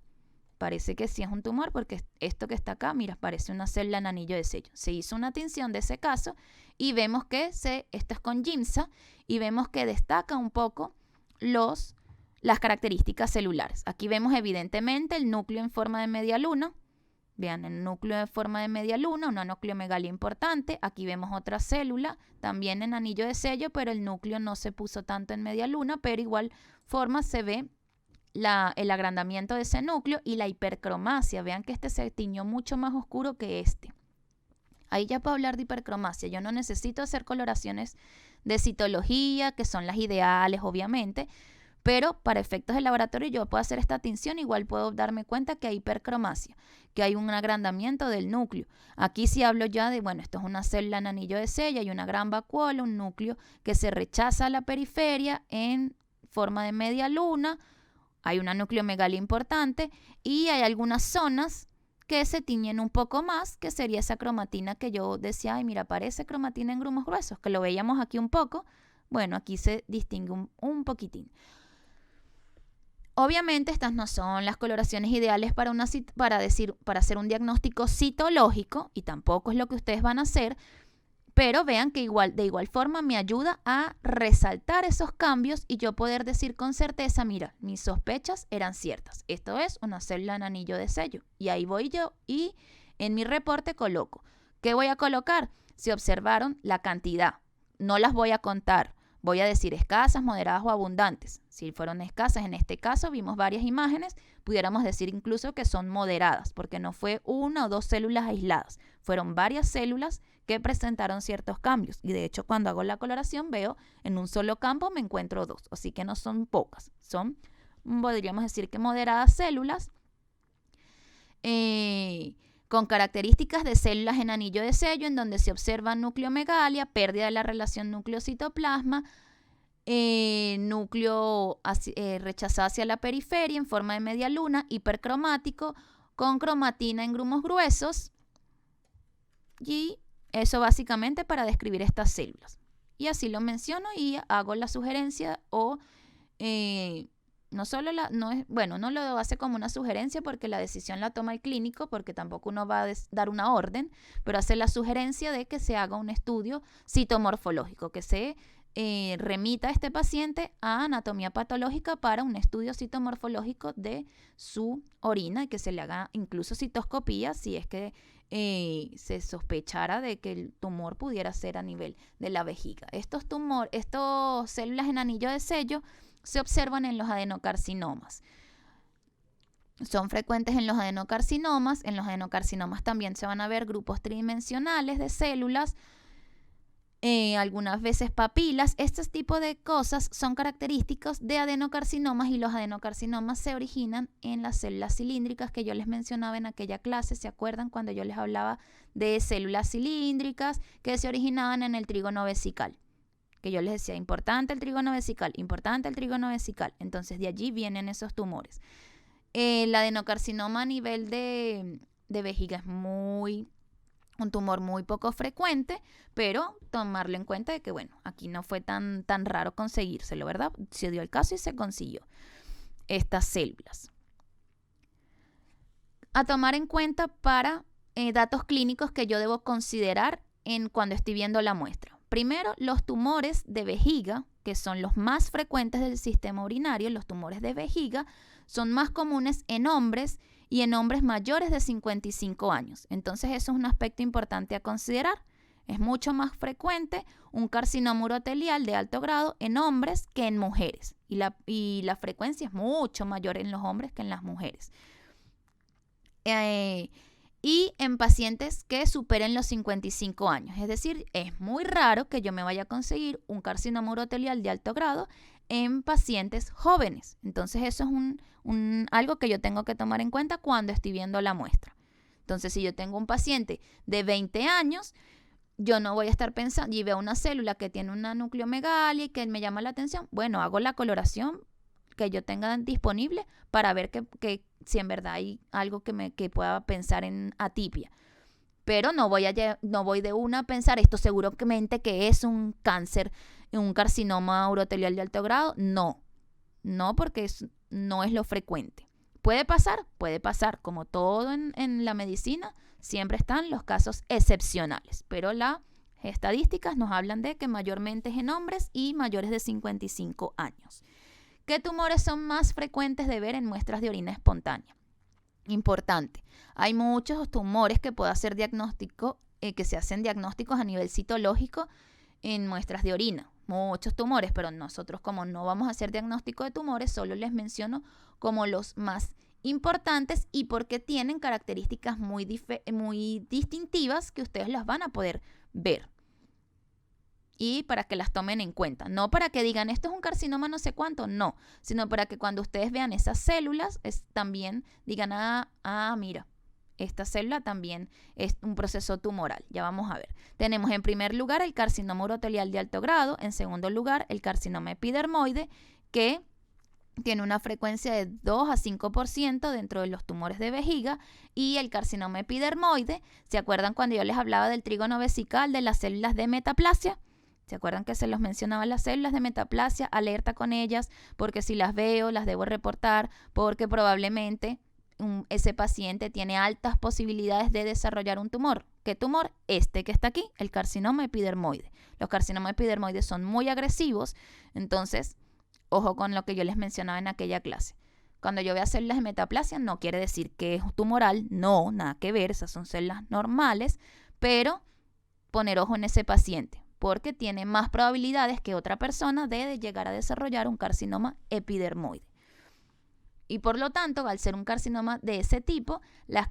A: parece que sí es un tumor, porque esto que está acá, mira, parece una célula en anillo de sello. Se hizo una tinción de ese caso y vemos que esto es con Giemsa, y vemos que destaca un poco las características celulares. Aquí vemos evidentemente el núcleo en forma de media luna. Vean, el núcleo en forma de media luna, una nucleomegalia importante. Aquí vemos otra célula, también en anillo de sello, pero el núcleo no se puso tanto en media luna, pero igual forma se ve el agrandamiento de ese núcleo y la hipercromacia. Vean que este se tiñó mucho más oscuro que este. Ahí ya puedo hablar de hipercromacia. Yo no necesito hacer coloraciones de citología, que son las ideales, obviamente, pero para efectos de laboratorio yo puedo hacer esta tinción, igual puedo darme cuenta que hay hipercromacia, que hay un agrandamiento del núcleo. Aquí sí hablo ya de, bueno, esto es una célula en anillo de sello, hay una gran vacuola, un núcleo que se rechaza a la periferia en forma de media luna, hay una nucleomegalia importante y hay algunas zonas que se tiñen un poco más, que sería esa cromatina que yo decía, ay, mira, parece cromatina en grumos gruesos, que lo veíamos aquí un poco. Bueno, aquí se distingue un poquitín. Obviamente estas no son las coloraciones ideales para hacer un diagnóstico citológico, y tampoco es lo que ustedes van a hacer, pero vean que de igual forma me ayuda a resaltar esos cambios y yo poder decir con certeza, mira, mis sospechas eran ciertas. Esto es una célula en anillo de sello. Y ahí voy yo y en mi reporte coloco. ¿Qué voy a colocar? Si observaron la cantidad, no las voy a contar. Voy a decir escasas, moderadas o abundantes. Si fueron escasas, en este caso vimos varias imágenes, pudiéramos decir incluso que son moderadas, porque no fue una o dos células aisladas. Fueron varias células que presentaron ciertos cambios. Y de hecho, cuando hago la coloración, veo en un solo campo me encuentro dos. Así que no son pocas. Son, podríamos decir que moderadas células con características de células en anillo de sello, en donde se observa nucleomegalia, pérdida de la relación núcleo-citoplasma, núcleo rechazado hacia la periferia en forma de media luna, hipercromático, con cromatina en grumos gruesos. Y eso básicamente para describir estas células. Y así lo menciono y hago la sugerencia o no lo hace como una sugerencia porque la decisión la toma el clínico, porque tampoco uno va a dar una orden, pero hace la sugerencia de que se haga un estudio citomorfológico, que se remita a este paciente a anatomía patológica para un estudio citomorfológico de su orina y que se le haga incluso citoscopía si es que se sospechara de que el tumor pudiera ser a nivel de la vejiga. Estos células en anillo de sello se observan en los adenocarcinomas. Son frecuentes en los adenocarcinomas. En los adenocarcinomas también se van a ver grupos tridimensionales de células, algunas veces papilas. Este tipo de cosas son característicos de adenocarcinomas, y los adenocarcinomas se originan en las células cilíndricas que yo les mencionaba en aquella clase. ¿Se acuerdan cuando yo les hablaba de células cilíndricas que se originaban en el trígono vesical? Que yo les decía, importante el trígono vesical, importante el trígono vesical. Entonces de allí vienen esos tumores. El adenocarcinoma a nivel de vejiga es un tumor muy poco frecuente, pero tomarlo en cuenta de que, bueno, aquí no fue tan raro conseguírselo, ¿verdad? Se dio el caso y se consiguió estas células. A tomar en cuenta para datos clínicos que yo debo considerar cuando estoy viendo la muestra. Primero, los tumores de vejiga que son los más frecuentes del sistema urinario, los tumores de vejiga, son más comunes en hombres y en hombres mayores de 55 años. Entonces eso es un aspecto importante a considerar. Es mucho más frecuente un carcinoma urotelial de alto grado en hombres que en mujeres. Y la frecuencia es mucho mayor en los hombres que en las mujeres. Y en pacientes que superen los 55 años. Es decir, es muy raro que yo me vaya a conseguir un carcinoma urotelial de alto grado en pacientes jóvenes. Entonces eso es algo que yo tengo que tomar en cuenta cuando estoy viendo la muestra. Entonces, si yo tengo un paciente de 20 años, yo no voy a estar pensando y veo una célula que tiene una nucleomegalia y que me llama la atención. Bueno, hago la coloración que yo tenga disponible para ver que si en verdad hay algo que pueda pensar en atipia. Pero no voy de una a pensar esto seguramente que es un cáncer, un carcinoma urotelial de alto grado. No, porque no es lo frecuente. Puede pasar, como todo en la medicina, siempre están los casos excepcionales, pero las estadísticas nos hablan de que mayormente es en hombres y mayores de 55 años. ¿Qué tumores son más frecuentes de ver en muestras de orina espontánea? Importante. Hay muchos tumores que puede hacer diagnóstico, que se hacen diagnósticos a nivel citológico en muestras de orina. Muchos tumores, pero nosotros como no vamos a hacer diagnóstico de tumores, solo les menciono como los más importantes y porque tienen características muy distintivas que ustedes las van a poder ver. Y para que las tomen en cuenta. No para que digan, esto es un carcinoma no sé cuánto, no. Sino para que cuando ustedes vean esas células, también digan, mira, esta célula también es un proceso tumoral. Ya vamos a ver. Tenemos en primer lugar el carcinoma urotelial de alto grado. En segundo lugar, el carcinoma epidermoide, que tiene una frecuencia de 2 a 5% dentro de los tumores de vejiga. Y el carcinoma epidermoide, ¿se acuerdan cuando yo les hablaba del trígono vesical, de las células de metaplasia? ¿Se acuerdan que se los mencionaba las células de metaplasia? Alerta con ellas, porque si las veo, las debo reportar, porque probablemente ese paciente tiene altas posibilidades de desarrollar un tumor. ¿Qué tumor? Este que está aquí, el carcinoma epidermoide. Los carcinomas epidermoides son muy agresivos, entonces, ojo con lo que yo les mencionaba en aquella clase. Cuando yo vea células de metaplasia, no quiere decir que es tumoral, no, nada que ver, esas son células normales, pero poner ojo en ese paciente, porque tiene más probabilidades que otra persona de llegar a desarrollar un carcinoma epidermoide. Y por lo tanto, al ser un carcinoma de ese tipo, las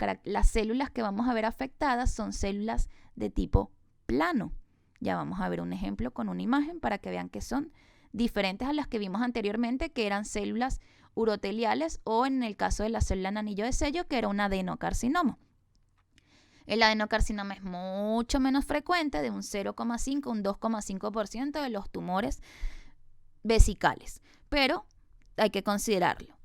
A: células que vamos a ver afectadas son células de tipo plano. Ya vamos a ver un ejemplo con una imagen para que vean que son diferentes a las que vimos anteriormente, que eran células uroteliales, o en el caso de la célula en anillo de sello, que era un adenocarcinoma. El adenocarcinoma es mucho menos frecuente, de un 0,5, un 2,5% de los tumores vesicales, pero hay que considerarlo.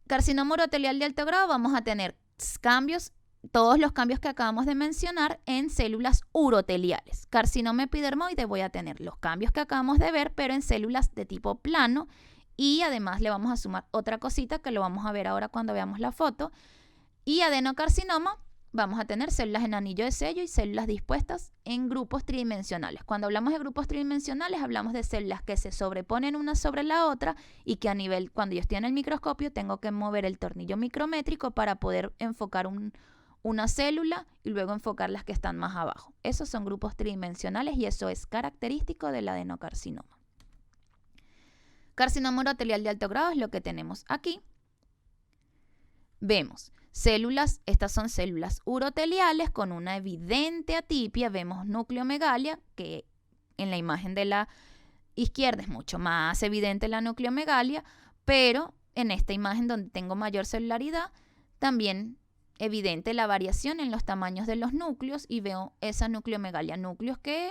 A: Carcinoma urotelial de alto grado, vamos a tener cambios, todos los cambios que acabamos de mencionar en células uroteliales. Carcinoma epidermoide, voy a tener los cambios que acabamos de ver, pero en células de tipo plano, y además le vamos a sumar otra cosita que lo vamos a ver ahora cuando veamos la foto. Y adenocarcinoma, vamos a tener células en anillo de sello y células dispuestas en grupos tridimensionales. Cuando hablamos de grupos tridimensionales, hablamos de células que se sobreponen una sobre la otra y que cuando yo estoy en el microscopio, tengo que mover el tornillo micrométrico para poder enfocar una célula y luego enfocar las que están más abajo. Esos son grupos tridimensionales y eso es característico del adenocarcinoma. Carcinoma urotelial de alto grado es lo que tenemos aquí. Vemos células, estas son células uroteliales con una evidente atipia. Vemos nucleomegalia, que en la imagen de la izquierda es mucho más evidente la nucleomegalia, pero en esta imagen donde tengo mayor celularidad, también evidente la variación en los tamaños de los núcleos y veo esa nucleomegalia, núcleos que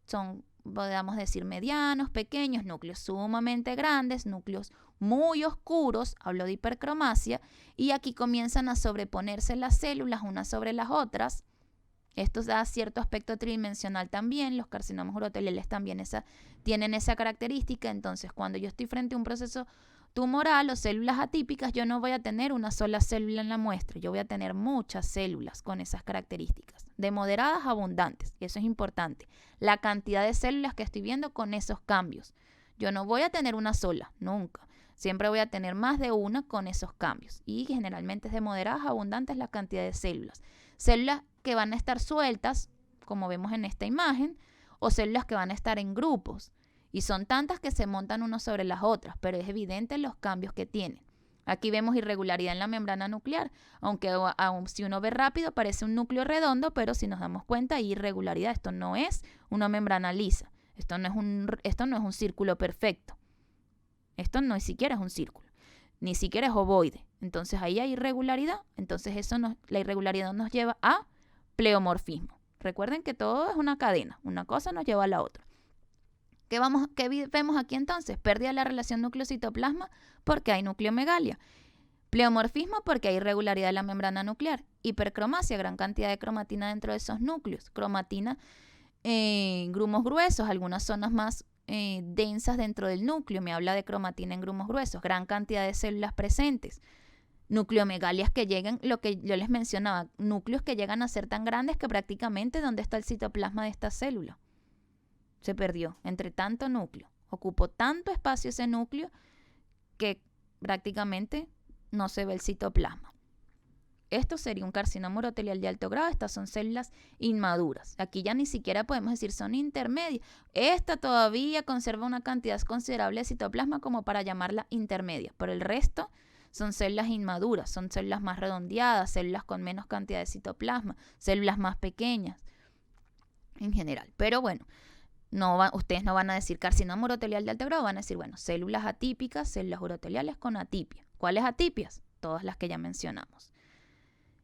A: son, podemos decir, medianos, pequeños, núcleos sumamente grandes, núcleos muy oscuros, hablo de hipercromasia, y aquí comienzan a sobreponerse las células unas sobre las otras Esto da cierto aspecto tridimensional también. Los carcinomas uroteliales también tienen esa característica. Entonces, cuando yo estoy frente a un proceso tumoral o células atípicas, yo no voy a tener una sola célula en la muestra. Yo voy a tener muchas células con esas características, de moderadas a abundantes. Y eso es importante. La cantidad de células que estoy viendo con esos cambios. Yo no voy a tener una sola, nunca. Siempre voy a tener más de una con esos cambios. Y generalmente es de moderadas a abundantes la cantidad de células. Células que van a estar sueltas, como vemos en esta imagen, o células que van a estar en grupos. Y son tantas que se montan unas sobre las otras, pero es evidente los cambios que tienen. Aquí vemos irregularidad en la membrana nuclear, aunque aun si uno ve rápido parece un núcleo redondo, pero si nos damos cuenta hay irregularidad. Esto no es una membrana lisa, esto no es un círculo perfecto. Esto no siquiera es un círculo, ni siquiera es ovoide. Entonces ahí hay irregularidad. Entonces la irregularidad nos lleva a pleomorfismo. Recuerden que todo es una cadena, una cosa nos lleva a la otra. ¿Qué vemos aquí entonces? Pérdida de la relación núcleo-citoplasma porque hay nucleomegalia. Pleomorfismo porque hay irregularidad de la membrana nuclear. Hipercromasia, gran cantidad de cromatina dentro de esos núcleos. Cromatina en grumos gruesos, algunas zonas más densas dentro del núcleo. Me habla de cromatina en grumos gruesos. Gran cantidad de células presentes. Nucleomegalias que llegan, lo que yo les mencionaba, núcleos que llegan a ser tan grandes que prácticamente ¿dónde está el citoplasma de esta célula? Se perdió entre tanto núcleo. Ocupó tanto espacio ese núcleo que prácticamente no se ve el citoplasma. Esto sería un carcinoma urotelial de alto grado. Estas son células inmaduras. Aquí ya ni siquiera podemos decir son intermedias. Esta todavía conserva una cantidad considerable de citoplasma como para llamarla intermedia. Pero el resto son células inmaduras, son células más redondeadas, células con menos cantidad de citoplasma, células más pequeñas en general. Pero bueno, ustedes no van a decir carcinoma urotelial de alto grado, van a decir, bueno, células atípicas, células uroteliales con atipia. ¿Cuáles atipias? Todas las que ya mencionamos.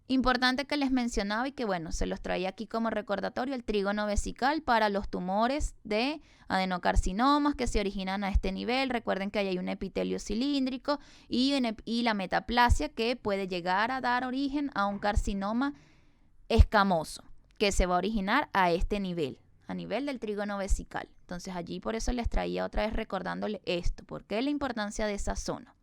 A: Importante que les mencionaba y que bueno, se los traía aquí como recordatorio, el trígono vesical para los tumores de adenocarcinomas que se originan a este nivel. Recuerden que ahí hay un epitelio cilíndrico y la metaplasia que puede llegar a dar origen a un carcinoma escamoso que se va a originar a este nivel, a nivel del trígono vesical. Entonces allí por eso les traía otra vez recordándole esto, porque la importancia de esa zona.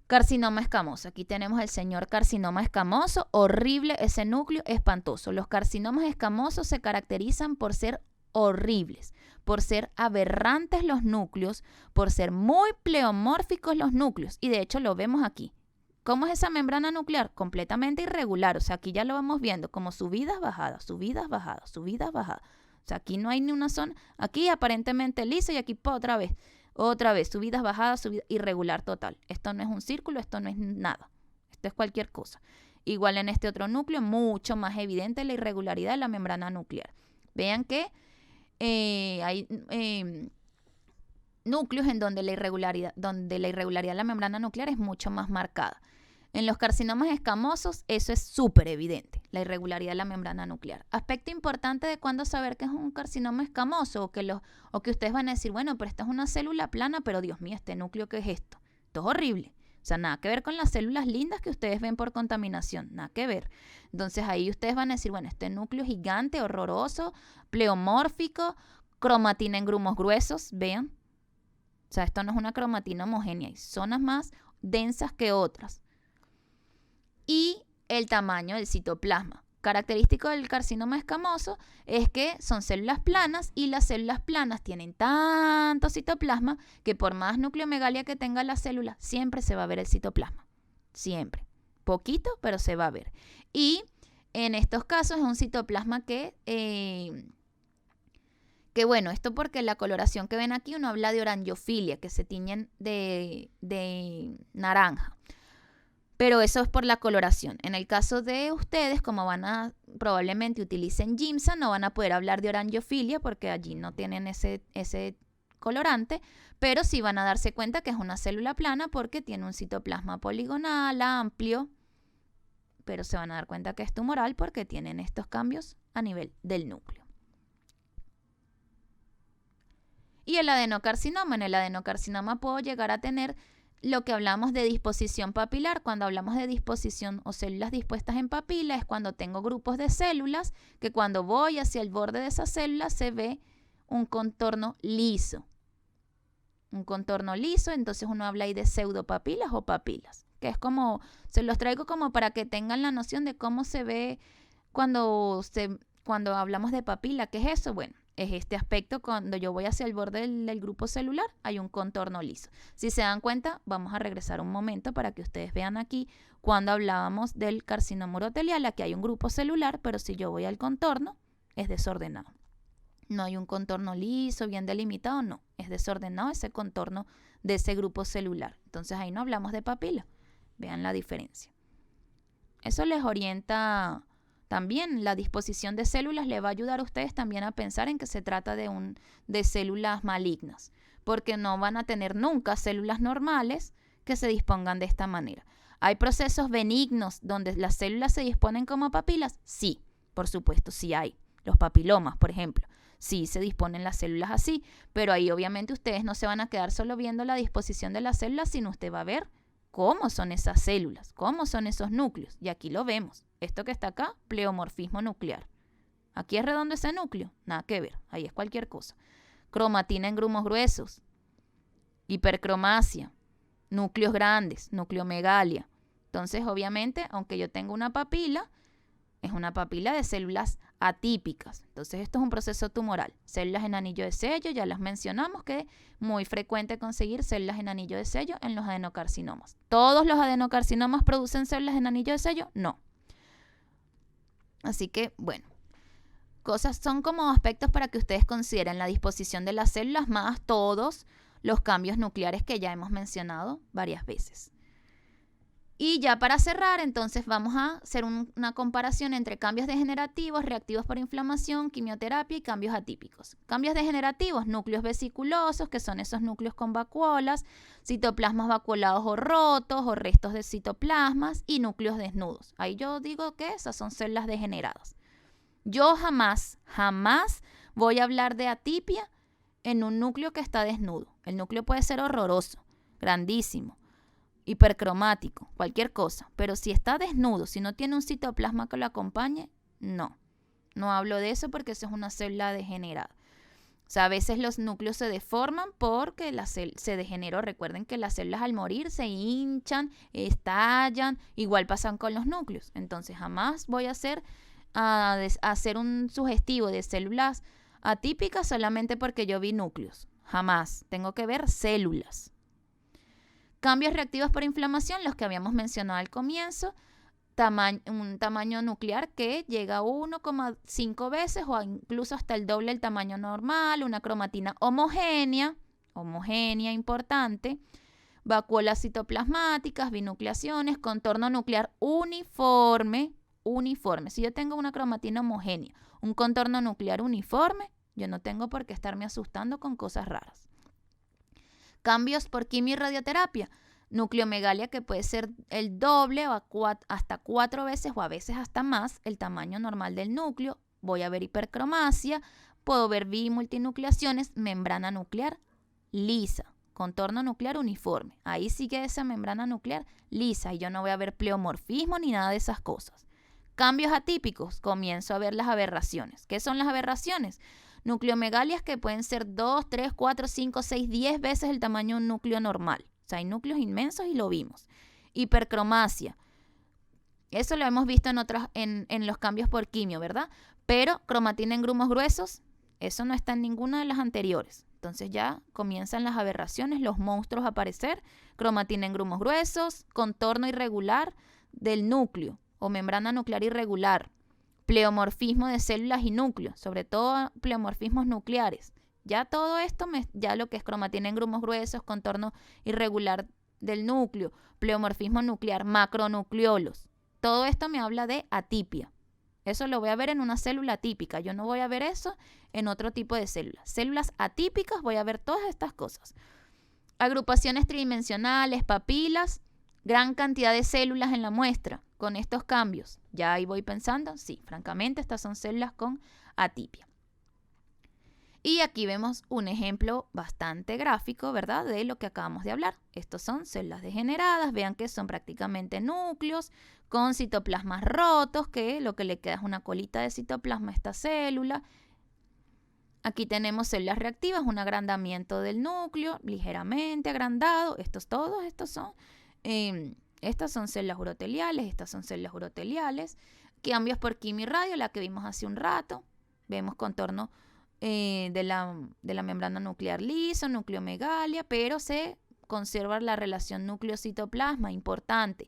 A: Carcinoma escamoso. Aquí tenemos el señor carcinoma escamoso. Horrible ese núcleo, espantoso. Los carcinomas escamosos se caracterizan por ser horribles, por ser aberrantes los núcleos, por ser muy pleomórficos los núcleos. Y de hecho lo vemos aquí. ¿Cómo es esa membrana nuclear? Completamente irregular. O sea, aquí ya lo vamos viendo como subidas, bajadas, subidas, bajadas, subidas, bajadas. O sea, aquí no hay ni una zona. Aquí aparentemente lisa y aquí otra vez, subidas, bajadas, irregular total. Esto no es un círculo, esto no es nada. Esto es cualquier cosa. Igual en este otro núcleo, mucho más evidente la irregularidad de la membrana nuclear. Vean que hay núcleos en donde la irregularidad de la membrana nuclear es mucho más marcada. En los carcinomas escamosos eso es súper evidente, la irregularidad de la membrana nuclear. Aspecto importante de cuándo saber que es un carcinoma escamoso o que ustedes van a decir, bueno, pero esta es una célula plana, pero Dios mío, este núcleo, ¿qué es esto? Esto es horrible. O sea, nada que ver con las células lindas que ustedes ven por contaminación, nada que ver. Entonces ahí ustedes van a decir, bueno, este núcleo gigante, horroroso, pleomórfico, cromatina en grumos gruesos, vean. O sea, esto no es una cromatina homogénea, hay zonas más densas que otras. Y el tamaño del citoplasma. Característico del carcinoma escamoso es que son células planas y las células planas tienen tanto citoplasma que por más nucleomegalia que tenga la célula, siempre se va a ver el citoplasma. Siempre. Poquito, pero se va a ver. Y en estos casos es un citoplasma que bueno, esto porque la coloración que ven aquí uno habla de orangofilia, que se tiñen de naranja. Pero eso es por la coloración. En el caso de ustedes, como probablemente utilicen Giemsa, no van a poder hablar de orangofilia porque allí no tienen ese colorante, pero sí van a darse cuenta que es una célula plana porque tiene un citoplasma poligonal, amplio, pero se van a dar cuenta que es tumoral porque tienen estos cambios a nivel del núcleo. Y el adenocarcinoma. En el adenocarcinoma puedo llegar a tener lo que hablamos de disposición papilar. Cuando hablamos de disposición o células dispuestas en papila, es cuando tengo grupos de células que cuando voy hacia el borde de esas células se ve un contorno liso. Un contorno liso, entonces uno habla ahí de pseudopapilas o papilas, que es como, se los traigo como para que tengan la noción de cómo se ve cuando hablamos de papila. ¿Qué es eso? Bueno, es este aspecto cuando yo voy hacia el borde del grupo celular, hay un contorno liso. Si se dan cuenta, vamos a regresar un momento para que ustedes vean aquí cuando hablábamos del carcinoma urotelial, aquí hay un grupo celular, pero si yo voy al contorno, es desordenado. No hay un contorno liso, bien delimitado, no. Es desordenado ese contorno de ese grupo celular. Entonces ahí no hablamos de papila. Vean la diferencia. Eso les orienta también. La disposición de células le va a ayudar a ustedes también a pensar en que se trata de células malignas. Porque no van a tener nunca células normales que se dispongan de esta manera. ¿Hay procesos benignos donde las células se disponen como papilas? Sí, por supuesto, sí hay. Los papilomas, por ejemplo. Sí, se disponen las células así, pero ahí obviamente ustedes no se van a quedar solo viendo la disposición de las células, sino usted va a ver cómo son esas células, cómo son esos núcleos. Y aquí lo vemos. Esto que está acá, pleomorfismo nuclear. Aquí es redondo ese núcleo, nada que ver, ahí es cualquier cosa. Cromatina en grumos gruesos, hipercromasia, núcleos grandes, nucleomegalia. Entonces, obviamente, aunque yo tenga una papila, es una papila de células atípicas. Entonces, esto es un proceso tumoral. Células en anillo de sello, ya las mencionamos, que es muy frecuente conseguir células en anillo de sello en los adenocarcinomas. ¿Todos los adenocarcinomas producen células en anillo de sello? No. Así que, bueno, son como aspectos para que ustedes consideren la disposición de las células más todos los cambios nucleares que ya hemos mencionado varias veces. Y ya para cerrar, entonces vamos a hacer una comparación entre cambios degenerativos, reactivos por inflamación, quimioterapia y cambios atípicos. Cambios degenerativos, núcleos vesiculosos, que son esos núcleos con vacuolas, citoplasmas vacuolados o rotos o restos de citoplasmas y núcleos desnudos. Ahí yo digo que esas son células degeneradas. Yo jamás voy a hablar de atipia en un núcleo que está desnudo. El núcleo puede ser horroroso, grandísimo, hipercromático, cualquier cosa, pero si está desnudo, si no tiene un citoplasma que lo acompañe, no hablo de eso porque eso es una célula degenerada. O sea, a veces los núcleos se deforman porque se degeneró. Recuerden que las células al morir se hinchan, estallan, igual pasan con los núcleos. Entonces jamás voy a hacer un sugestivo de células atípicas solamente porque yo vi núcleos. Jamás. Tengo que ver células. Cambios reactivos por inflamación, los que habíamos mencionado al comienzo, un tamaño nuclear que llega a 1,5 veces o incluso hasta el doble del tamaño normal, una cromatina homogénea importante, vacuolas citoplasmáticas, binucleaciones, contorno nuclear uniforme. Si yo tengo una cromatina homogénea, un contorno nuclear uniforme, yo no tengo por qué estarme asustando con cosas raras. Cambios por quimio y radioterapia. Nucleomegalia que puede ser el doble o hasta 4 veces o a veces hasta más el tamaño normal del núcleo. Voy a ver hipercromasia, puedo ver bimultinucleaciones, membrana nuclear lisa, contorno nuclear uniforme. Ahí sigue esa membrana nuclear lisa y yo no voy a ver pleomorfismo ni nada de esas cosas. Cambios atípicos, comienzo a ver las aberraciones. ¿Qué son las aberraciones? Nucleomegalias que pueden ser 2, 3, 4, 5, 6, 10 veces el tamaño de un núcleo normal. O sea, hay núcleos inmensos y lo vimos. Hipercromasia. Eso lo hemos visto en los cambios por quimio, ¿verdad? Pero cromatina en grumos gruesos, eso no está en ninguna de las anteriores. Entonces ya comienzan las aberraciones, los monstruos a aparecer. Cromatina en grumos gruesos, contorno irregular del núcleo o membrana nuclear irregular. Pleomorfismo de células y núcleos, sobre todo pleomorfismos nucleares. Ya todo esto, ya lo que es cromatina en grumos gruesos, contorno irregular del núcleo, pleomorfismo nuclear, macronucleolos. Todo esto me habla de atipia. Eso lo voy a ver en una célula atípica. Yo no voy a ver eso en otro tipo de células. Células atípicas voy a ver todas estas cosas. Agrupaciones tridimensionales, papilas, gran cantidad de células en la muestra con estos cambios. Ya ahí voy pensando, sí, francamente estas son células con atipia. Y aquí vemos un ejemplo bastante gráfico, ¿verdad?, de lo que acabamos de hablar. Estos son células degeneradas, vean que son prácticamente núcleos con citoplasmas rotos, que lo que le queda es una colita de citoplasma a esta célula. Aquí tenemos células reactivas, un agrandamiento del núcleo, ligeramente agrandado. Estas son células uroteliales, estas son células uroteliales. Cambios por quimio y radio, la que vimos hace un rato. Vemos contorno de la membrana nuclear liso, nucleomegalia, pero se conserva la relación núcleo-citoplasma. Importante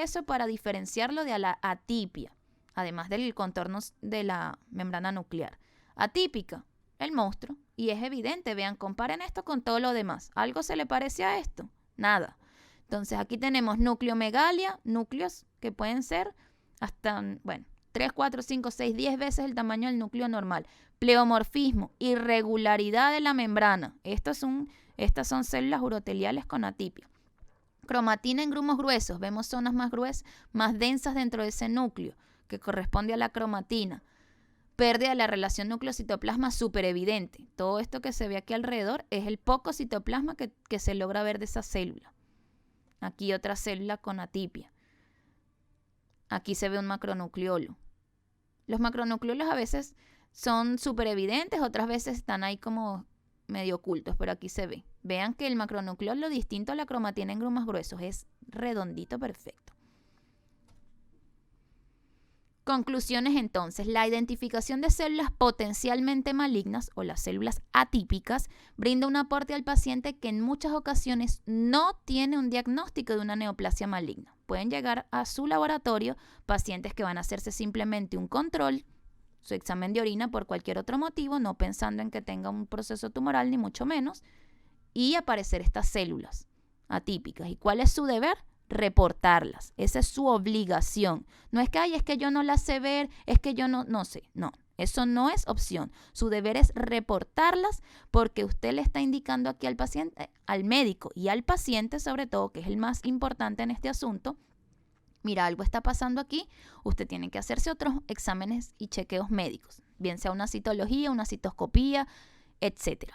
A: eso para diferenciarlo de la atipia, además del contorno de la membrana nuclear. Atípica, el monstruo, y es evidente, vean, comparen esto con todo lo demás. ¿Algo se le parece a esto? Nada. Entonces aquí tenemos nucleomegalia, núcleos que pueden ser hasta, 3, 4, 5, 6, 10 veces el tamaño del núcleo normal. Pleomorfismo, irregularidad de la membrana. Estas son células uroteliales con atipia. Cromatina en grumos gruesos. Vemos zonas más gruesas, más densas dentro de ese núcleo, que corresponde a la cromatina. Pérdida de la relación núcleo-citoplasma súper evidente. Todo esto que se ve aquí alrededor es el poco citoplasma que se logra ver de esa célula. Aquí otra célula con atipia. Aquí se ve un macronucleolo. Los macronucleolos a veces son súper evidentes, otras veces están ahí como medio ocultos, pero aquí se ve. Vean que el macronucleolo, distinto a la cromatina en grumos gruesos, es redondito, perfecto. Conclusiones entonces. La identificación de células potencialmente malignas o las células atípicas brinda un aporte al paciente que en muchas ocasiones no tiene un diagnóstico de una neoplasia maligna. Pueden llegar a su laboratorio pacientes que van a hacerse simplemente un control, su examen de orina por cualquier otro motivo, no pensando en que tenga un proceso tumoral ni mucho menos, y aparecer estas células atípicas. ¿Y cuál es su deber? Reportarlas. Esa es su obligación. No es que, es que yo no las sé ver, es que yo no sé. No, eso no es opción. Su deber es reportarlas porque usted le está indicando aquí al paciente, al médico y al paciente sobre todo, que es el más importante en este asunto. Mira, algo está pasando aquí, usted tiene que hacerse otros exámenes y chequeos médicos, bien sea una citología, una citoscopía, etc.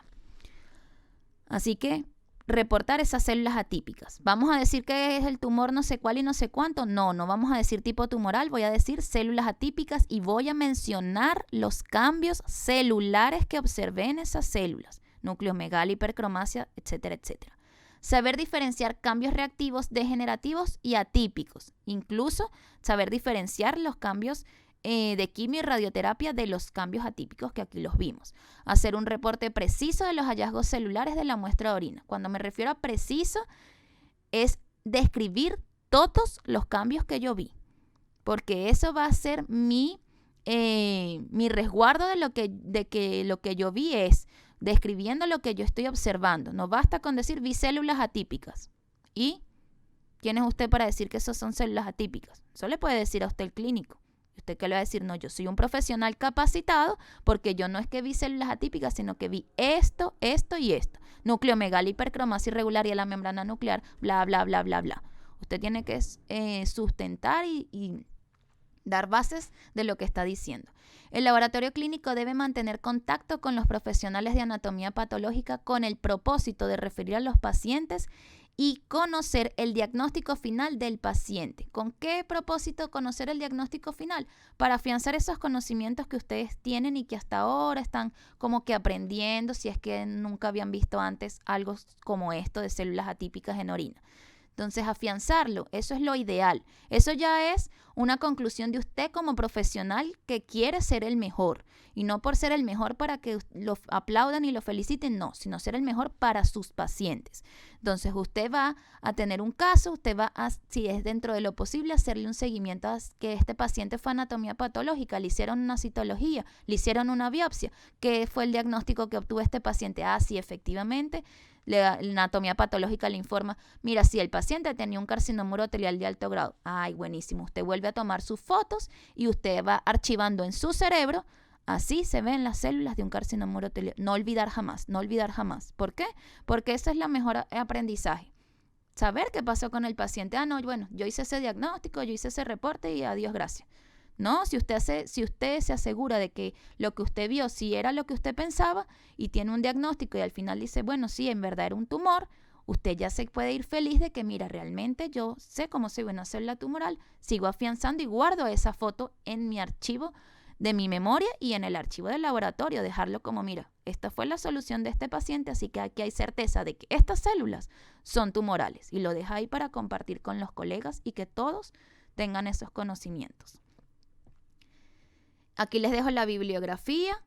A: Así que reportar esas células atípicas. ¿Vamos a decir que es el tumor no sé cuál y no sé cuánto? No vamos a decir tipo tumoral, voy a decir células atípicas y voy a mencionar los cambios celulares que observé en esas células. Nucleomegalia, hipercromasia, etcétera, etcétera. Saber diferenciar cambios reactivos, degenerativos y atípicos. Incluso saber diferenciar los cambios de quimio y radioterapia de los cambios atípicos que aquí los vimos. Hacer un reporte preciso de los hallazgos celulares de la muestra de orina. Cuando me refiero a preciso, es describir todos los cambios que yo vi. Porque eso va a ser mi resguardo de que lo que yo vi es describiendo lo que yo estoy observando. No basta con decir vi células atípicas. ¿Y quién es usted para decir que esas son células atípicas? Eso le puede decir a usted el clínico. ¿Usted qué le va a decir? No, yo soy un profesional capacitado porque yo no es que vi células atípicas, sino que vi esto y esto. Nucleomegalia, hipercromasia irregular y a la membrana nuclear, bla, bla, bla, bla, bla. Usted tiene que sustentar y dar bases de lo que está diciendo. El laboratorio clínico debe mantener contacto con los profesionales de anatomía patológica con el propósito de referir a los pacientes y conocer el diagnóstico final del paciente. ¿Con qué propósito conocer el diagnóstico final? Para afianzar esos conocimientos que ustedes tienen y que hasta ahora están como que aprendiendo, si es que nunca habían visto antes algo como esto de células atípicas en orina. Entonces, afianzarlo, eso es lo ideal. Eso ya es una conclusión de usted como profesional que quiere ser el mejor. Y no por ser el mejor para que lo aplaudan y lo feliciten, no, sino ser el mejor para sus pacientes. Entonces, usted va a tener un caso, usted va a, si es dentro de lo posible, hacerle un seguimiento a que este paciente fue anatomía patológica, le hicieron una citología, le hicieron una biopsia. ¿Qué fue el diagnóstico que obtuvo este paciente? Ah, sí, efectivamente, la anatomía patológica le informa, mira, si el paciente tenía un carcinoma urotelial de alto grado, ay, buenísimo, usted vuelve a tomar sus fotos y usted va archivando en su cerebro, así se ven las células de un carcinoma urotelial. No olvidar jamás, no olvidar jamás. ¿Por qué? Porque eso es la mejor aprendizaje. Saber qué pasó con el paciente. Ah, no, bueno, yo hice ese diagnóstico, yo hice ese reporte y adiós, gracias. ¿no? Si usted se asegura de que lo que usted vio sí era lo que usted pensaba y tiene un diagnóstico y al final dice, bueno, sí, en verdad era un tumor, usted ya se puede ir feliz de que, mira, realmente yo sé cómo se ve una célula tumoral, sigo afianzando y guardo esa foto en mi archivo de mi memoria y en el archivo del laboratorio, dejarlo como, mira, esta fue la solución de este paciente, así que aquí hay certeza de que estas células son tumorales y lo deja ahí para compartir con los colegas y que todos tengan esos conocimientos. Aquí les dejo la bibliografía.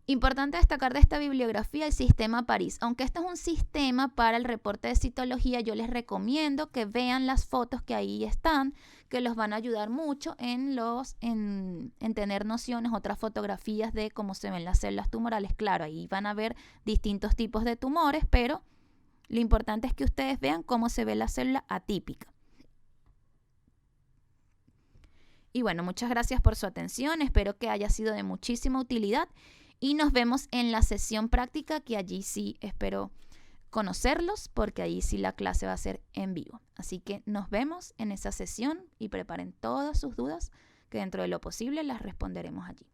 A: Importante destacar de esta bibliografía el sistema París. Aunque este es un sistema para el reporte de citología, yo les recomiendo que vean las fotos que ahí están, que los van a ayudar mucho en tener nociones, otras fotografías de cómo se ven las células tumorales. Claro, ahí van a ver distintos tipos de tumores, pero lo importante es que ustedes vean cómo se ve la célula atípica. Y bueno, muchas gracias por su atención. Espero que haya sido de muchísima utilidad. Y nos vemos en la sesión práctica, que allí sí espero conocerlos, porque allí sí la clase va a ser en vivo. Así que nos vemos en esa sesión y preparen todas sus dudas, que dentro de lo posible las responderemos allí.